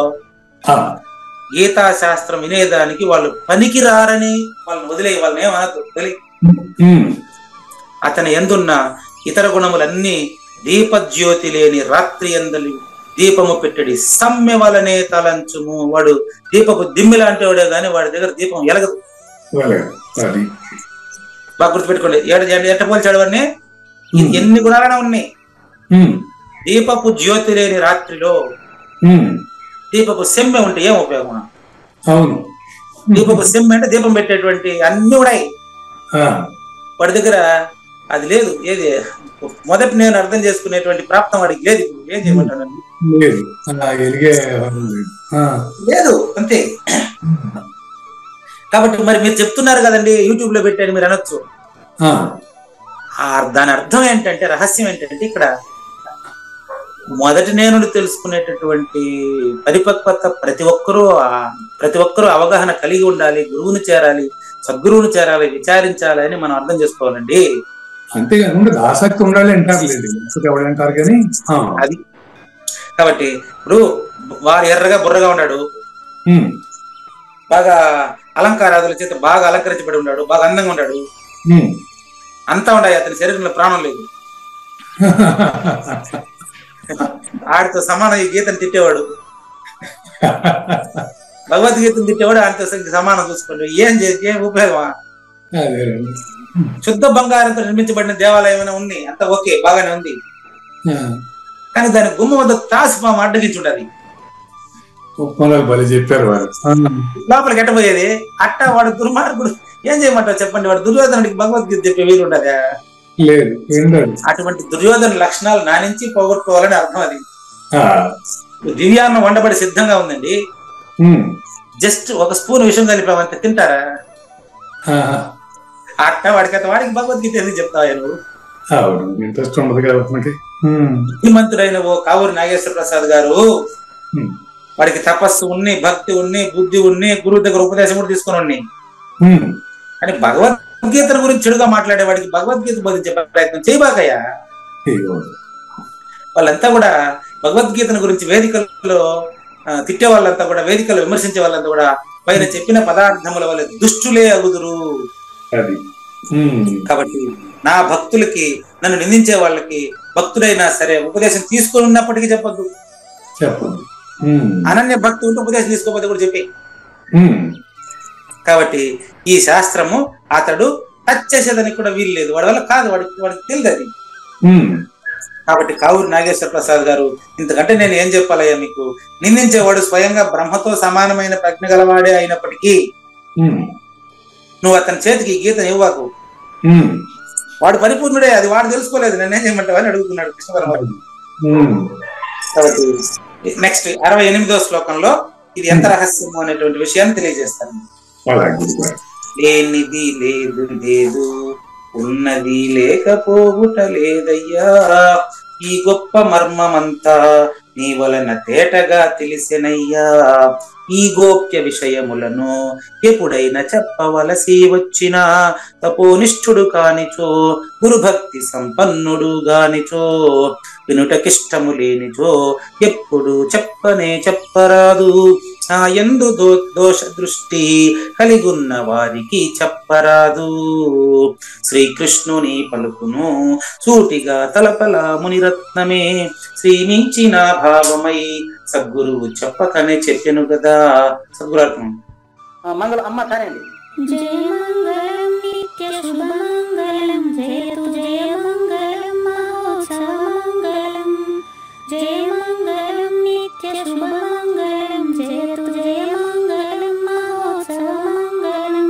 గీతా శాస్త్రం వినేదానికి వాళ్ళు పనికి రారని వాళ్ళని వదిలేయి, వాళ్ళని ఏమనదు. అతని ఎందున్న ఇతర గుణములన్నీ దీపజ్యోతి లేని రాత్రి ఎందలి దీపము పెట్టడి సమ్మె వలనే తలంచుము. వాడు దీపపు దిమ్మి లాంటి వాడే గాని వాడి దగ్గర దీపం ఎలగదు. బాగా గుర్తుపెట్టుకోండి. ఎట్ట పోల్చాడు వాడిని? ఎన్ని గుణాలనే ఉన్నాయి. దీపపు జ్యోతి లేని రాత్రిలో దీపపు సెమ్మె ఉంటే ఏం ఉపయోగం? దీపపు సెమ్మె అంటే దీపం పెట్టేటువంటి అన్ని ఉన్నాయి. వాడి దగ్గర అది లేదు. ఏది మొదటి నేను అర్థం చేసుకునేటువంటి ప్రాప్తం వాడికి లేదు. ఏం చేయమంటానండి? లేదు, అంతే. కాబట్టి మరి మీరు చెప్తున్నారు కదండి, యూట్యూబ్ లో పెట్టాను మీరు అనొచ్చు. దాని అర్థం ఏంటంటే, రహస్యం ఏంటంటే, ఇక్కడ మొదటి నేను తెలుసుకునేటటువంటి పరిపక్వత ప్రతి ఒక్కరూ అవగాహన కలిగి ఉండాలి, గురువుని చేరాలి, సద్గురువుని చేరాలి, విచారించాలి అని మనం అర్థం చేసుకోవాలండి. అంతేగాని ఆసక్తి ఉండాలి అంటారులేండి, అంటారు కానీ అది. కాబట్టి ఇప్పుడు వారు ఎర్రగా బుర్రగా ఉన్నాడు, బాగా అలంకారాదుల చేత బాగా అలంకరించబడి ఉన్నాడు, బాగా అందంగా ఉన్నాడు, అంతా ఉండాలి, అతని శరీరంలో ప్రాణం లేదు. ఆడితో సమానం ఈ గీతను తిట్టేవాడు, భగవద్గీతను తిట్టేవాడు, ఆడితో సమానం చూసుకోండి. ఏం ఉపయోగమా? శుద్ధ బంగారంతో నిర్మించబడిన దేవాలయం ఏమైనా ఉంది, అంత ఓకే, బాగానే ఉంది. కానీ దాని గుమ్మ వద్ద తాసిపాము అడ్డగించుంటది. చెప్పారు వారు. లోపలికి ఎట్టబోయేది అట్ట. వాడు దుర్మార్గుడు, ఏం చేయమంటావు చెప్పండి? వాడు దుర్యోధనుడికి భగవద్గీత చెప్పే వీలు ఉండదా? లేదు. అటువంటి దుర్యోధన లక్షణాలు నా నుంచి పోగొట్టుకోవాలని అర్థం. అది దివ్యాన్నం వండబడి సిద్ధంగా ఉందండి, జస్ట్ ఒక స్పూన్ విషయం కలిపామంతే, తింటారా? అట్ట వాడికి భగవద్గీత ఎందుకు చెప్తావా నువ్వు? ఇంట్రెస్ట్ ఉండదు కాబట్టి. బుద్ధిమంతుడైన ఓ కావూరి నాగేశ్వర ప్రసాద్ గారు, వాడికి తపస్సు ఉన్ని, భక్తి ఉన్ని, బుద్ధి ఉన్ని, గురువు దగ్గర ఉపదేశం కూడా తీసుకుని ఉన్ని. కానీ భగవద్గీత గురించి చెడుగా మాట్లాడే వాడికి భగవద్గీత బోధించే ప్రయత్నం చేయబాకయ్యా. వాళ్ళంతా కూడా భగవద్గీతను గురించి వేదికల్లో తిట్టే వాళ్ళంతా కూడా, వేదికలు విమర్శించే వాళ్ళంతా కూడా పైన చెప్పిన పదార్థముల వల్ల దుష్టులే అగుదురు. కాబట్టి నా భక్తులకి, నన్ను నిందించే వాళ్ళకి, భక్తుడైనా సరే ఉపదేశం తీసుకొని ఉన్నప్పటికీ చెప్పద్దు. అనన్య భక్తి ఉంటే ఉపదేశం తీసుకోకపోతే కూడా చెప్పి. కాబట్టి ఈ శాస్త్రము అతడు టచ్ చేసేదానికి కూడా వీలు లేదు, వాడి వల్ల కాదు, వాడికి తెలియదు అది. కాబట్టి కావూరి నాగేశ్వర ప్రసాద్ గారు, ఇంతకంటే నేను ఏం చెప్పాలయ్యా మీకు? నిందించేవాడు స్వయంగా బ్రహ్మతో సమానమైన ప్రజ్ఞ గలవాడే అయినప్పటికీ నువ్వు అతని చేతికి ఈ గీతను ఇవ్వకు. వాడు పరిపూర్ణుడే, అది వాడు తెలుసుకోలేదు, నేనేం చేయమంటావు అని అడుగుతున్నాడు కృష్ణ పరమాత్మ. కాబట్టి నెక్స్ట్ 68వ శ్లోకంలో ఇది ఎంత రహస్యము అనేటువంటి విషయాన్ని తెలియజేస్తాను. లేనిది లేదు లేదు, ఉన్నది లేకపోవుట లేదయ్యా, ఈ గొప్ప మర్మమంతా నీ వలన తేటగా తెలిసెనయ్యా. ఈ గోప్య విషయములను ఎప్పుడైనా చెప్పవలసి వచ్చినా తపోనిష్ఠుడు కానిచో, గురుభక్తి సంపన్నుడు గానిచో, వినుటకిష్టము లేనిచో ఎప్పుడు చెప్పరాదు. ఆ యందు దోష దృష్టి కలిగున్న వారికి చెప్పరాదు. శ్రీకృష్ణుని పలుకును సూటిగా తలపల మునిరత్నమే, శ్రీమించిన భావమై సద్గురువు చెప్పకనే చెప్పెను కదా. సద్గురు మంగళం అమ్మ కానండి. జయ మంగళం నిత్య శుభమంగళం, జయతు జయ మంగళం మహోత్సవ మంగళం. జయ మంగళం నిత్య శుభమంగళం, జయతు జయ మంగళం మహోత్సవ మంగళం.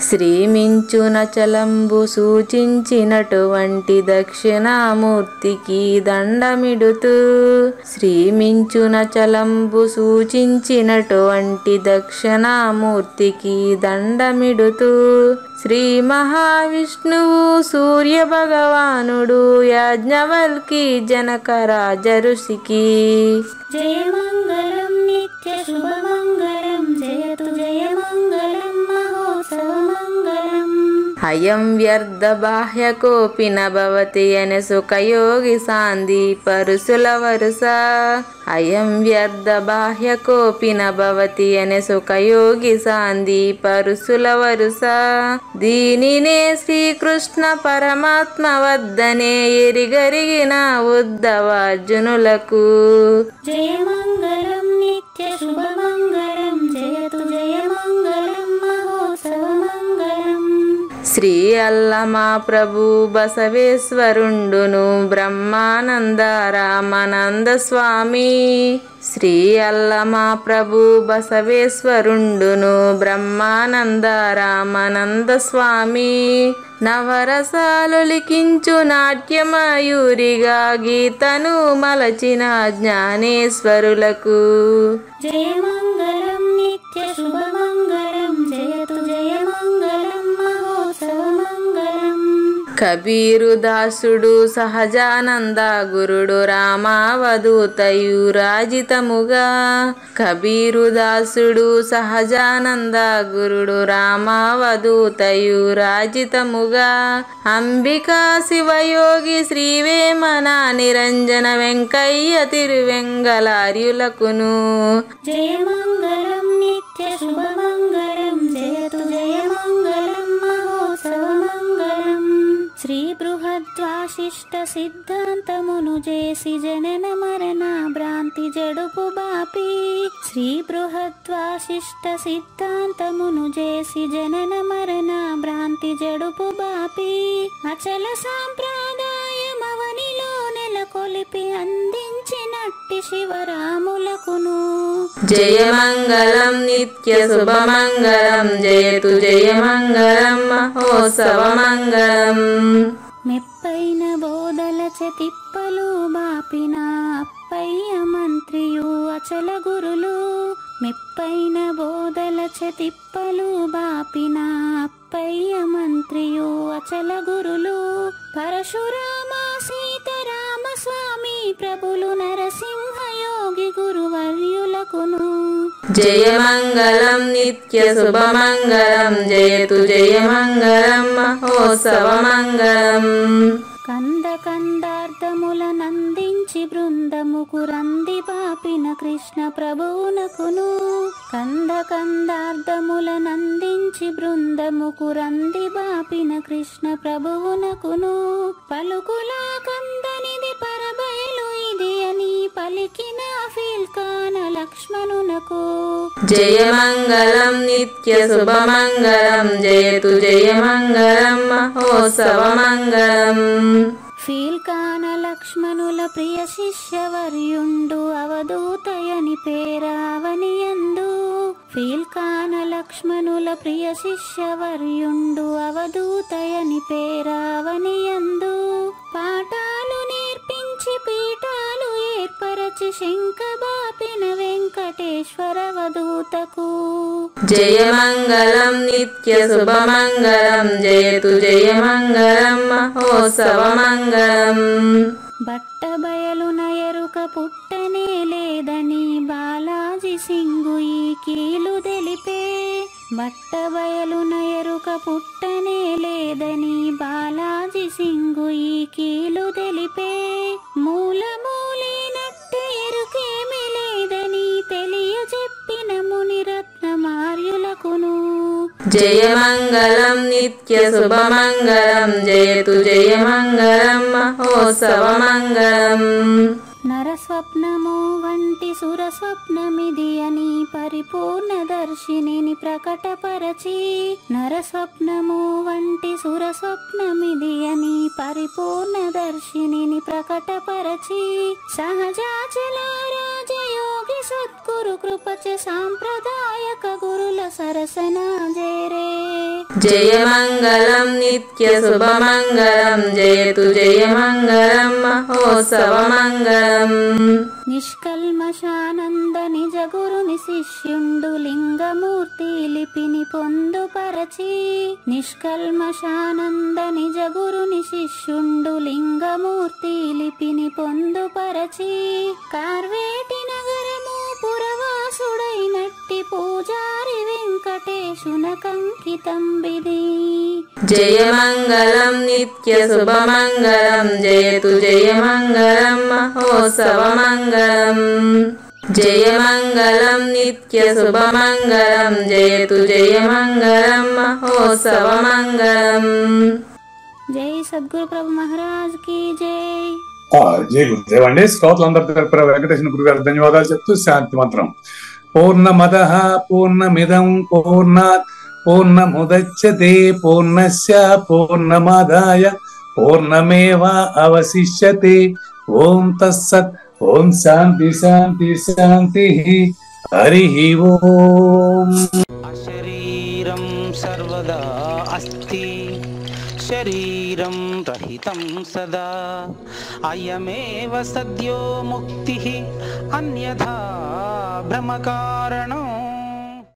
శ్రీమించున చలంబు సూచించినటువంటి దక్షిణామూర్తికి దండమిడుతూ, శ్రీమించున చలంబు సూచించినటువంటి దక్షిణామూర్తికి దండమిడుతూ, శ్రీ మహావిష్ణువు సూర్య భగవానుడు యాజ్ఞవల్కి జనక రాజ ఋషికి. జయ మంగళం నిత్య శుభమంగళం, జయతు జయ మంగళం మహోత్సవ మంగళం. అయం వ్యర్థ బాహ్య కోపిన భవతి అనే సుఖయోగి సాంది పరుసుల వరుస. అయం వ్యర్థ బాహ్య కోపిన భవతి అనే సుఖయోగి సాంది పరుసుల వరుస. దీనినే శ్రీకృష్ణ పరమాత్మ వద్దనే ఎరిగరిగిన ఉద్ధవార్జునులకు. జయ మంగళం నిత్య శుభమంగళం, జయతు జయ మంగళం మహోత్సవ మంగళం. శ్రీ అల్లమా ప్రభు బసవేశ్వరుండును బ్రహ్మానంద రామానంద స్వామి. శ్రీ అల్లమా ప్రభు బసవేశ్వరుండును బ్రహ్మానంద రామానంద స్వామి. నవరసాలు లిఖించు నాట్యమయూరిగా గీతను మలచిన జ్ఞానేశ్వరులకు. జయ మంగళం నిత్య శుభమంగళం, కబీరు దాసుడు సహజానంద గురుడు రామావధూతయు రాజితముగా. కబీరు దాసుడు సహజానంద గురుడు రామావధూతయు రాజితముగా. అంబికా శివయోగి శ్రీవేమన నిరంజన వెంకయ్య తిరువెంగళార్యులకును. జయమంగళం నిత్య శుభమంగళం జయతు జయమంగళం మహోత్సవమంగళం. శ్రీ బృహద్వాశిష్ట సిద్ధాంతమును చేసి జనన మరణ భ్రాంతి జడుపు బాపి. శ్రీ బృహద్వాశిష్ట సిద్ధాంతమును చేసి జనన మరణ భ్రాంతి జడుపు బాపి. అచల సాంప్రదాయమవనిలో నెలకొలిపి అందించినట్టి శివరాములకును. జయమంగళం నిత్య శుభమంగళం జయతు జయమంగళం మహోత్సవమంగళం. మెప్పైన బోధల తిప్పలు బాపిన అప్పయ్య మంత్రియు అచల గురులు. మెప్పైన బోధల తిప్పలు బాపిన అప్పయ్య మంత్రియు అచల గురులు. పరశురామ సీతారామ స్వామి ప్రభులు నరసింహ యోగి గురువర్యులకును. జయమంగళం నిత్య శుభమంగళం జయతు జయమంగళం మహోత్సవమంగళం. కంద కందార్థముల నందించి బృందముకు రంది బాపిన కృష్ణ ప్రభువునకును. కంద కందార్థముల నందించి బృందముకు రంది బాపిన కృష్ణ ప్రభువునకును. పలుకులా కందనిది పరబయలు ఇది అని పలికిన ఫీల్కాన లక్ష్మణునకు. జయమంగళం నిత్య శుభమంగళం జయతు జయమంగళం మహోత్సవమంగళం. ఫీల్కాన లక్ష్మణుల ప్రియ శిష్యవర్యుండు అవధూతయని పేరావనియందు. ఫీల్కాన లక్ష్మణుల ప్రియ శిష్యవర్యుండు అవధూతయని పేరావనియందు. పాఠాలు నేర్పించి పీఠాలు ఏర్పరచి శంఖబాపిన వెంకటేశ్వర అవధూతకు. జయమంగళం నిత్య శుభమంగళం జయతు జయమంగళం మహోత్సవమంగళం. బట్టబయలున ఎరుక పుట్టనే లేదని బాలాజీ సింగు ఈ కీలు తెలిపే. బట్టబయలున ఎరుక పుట్టనే లేదని బాలాజీ సింగు ఈ కీలు తెలిపే. మూలమూలేనట్టు ఎరుకేమి లేదని తెలియజెప్పిన మునిరత్నమార్యులకును. జయమంగళం నిత్య శుభమంగళం జయతు జయమంగళం మహోత్సవమంగళం. నరస్వప్నము వంటి సురస్వప్నమిది అని పరిపూర్ణ దర్శినిని ప్రకటపరచి. నరస్వప్నము వంటి సురస్వప్నమిది అని పరిపూర్ణ దర్శినిని ప్రకటపరచి. సహజాచల రాజయోగి సద్గురు కృపచ సాంప్రదాయక గురుల సరసన జేరే. జయమంగళం నిత్య శుభమంగళం జయతు జయమంగళం మహోత్సవమంగళం. నిష్కల్మషానంద నిజ గురుని శిష్యుండు లింగమూర్తి లిపిని పొందుపరచి. నిష్కల్మషానంద నిజ గురుని శిష్యుండు లింగమూర్తి లిపిని పొందుపరచి. కార్వేటి నగరము పురవాసుడైనట్టి పూజారి వెంకటేశునకంకితం విధి. జయమంగళం నిత్య శుభమంగళం జయతు జయమంగళం మహోత్సవమంగళం. జయమంగళం నిత్య శుభమంగళం జయతు జయమంగళం మహోత్సవమంగళం. జై సద్గురు ప్రభు మహారాజ్ కి జై. జై గురుదేవ్ అండి. శ్రోతలందరి తరపున వెంకటేశ్వర గురు గారు ధన్యవాదాలు చెప్తూ శాంతి మంత్రం. పూర్ణమదః పూర్ణమిదం పూర్ణాత్ పూర్ణముదచ్యతే పూర్ణస్య పూర్ణమాదాయ పూర్ణమేవా అవశిష్యతే. ఓం తత్సత్. ఓం శాంతి శాంతి శాంతి. హరి ఓం. అశరీరం సర్వదా అస్తి శరీరం రహితం సదా. అయమేవ సద్యో ముక్తి అన్యథా భ్రమకారణో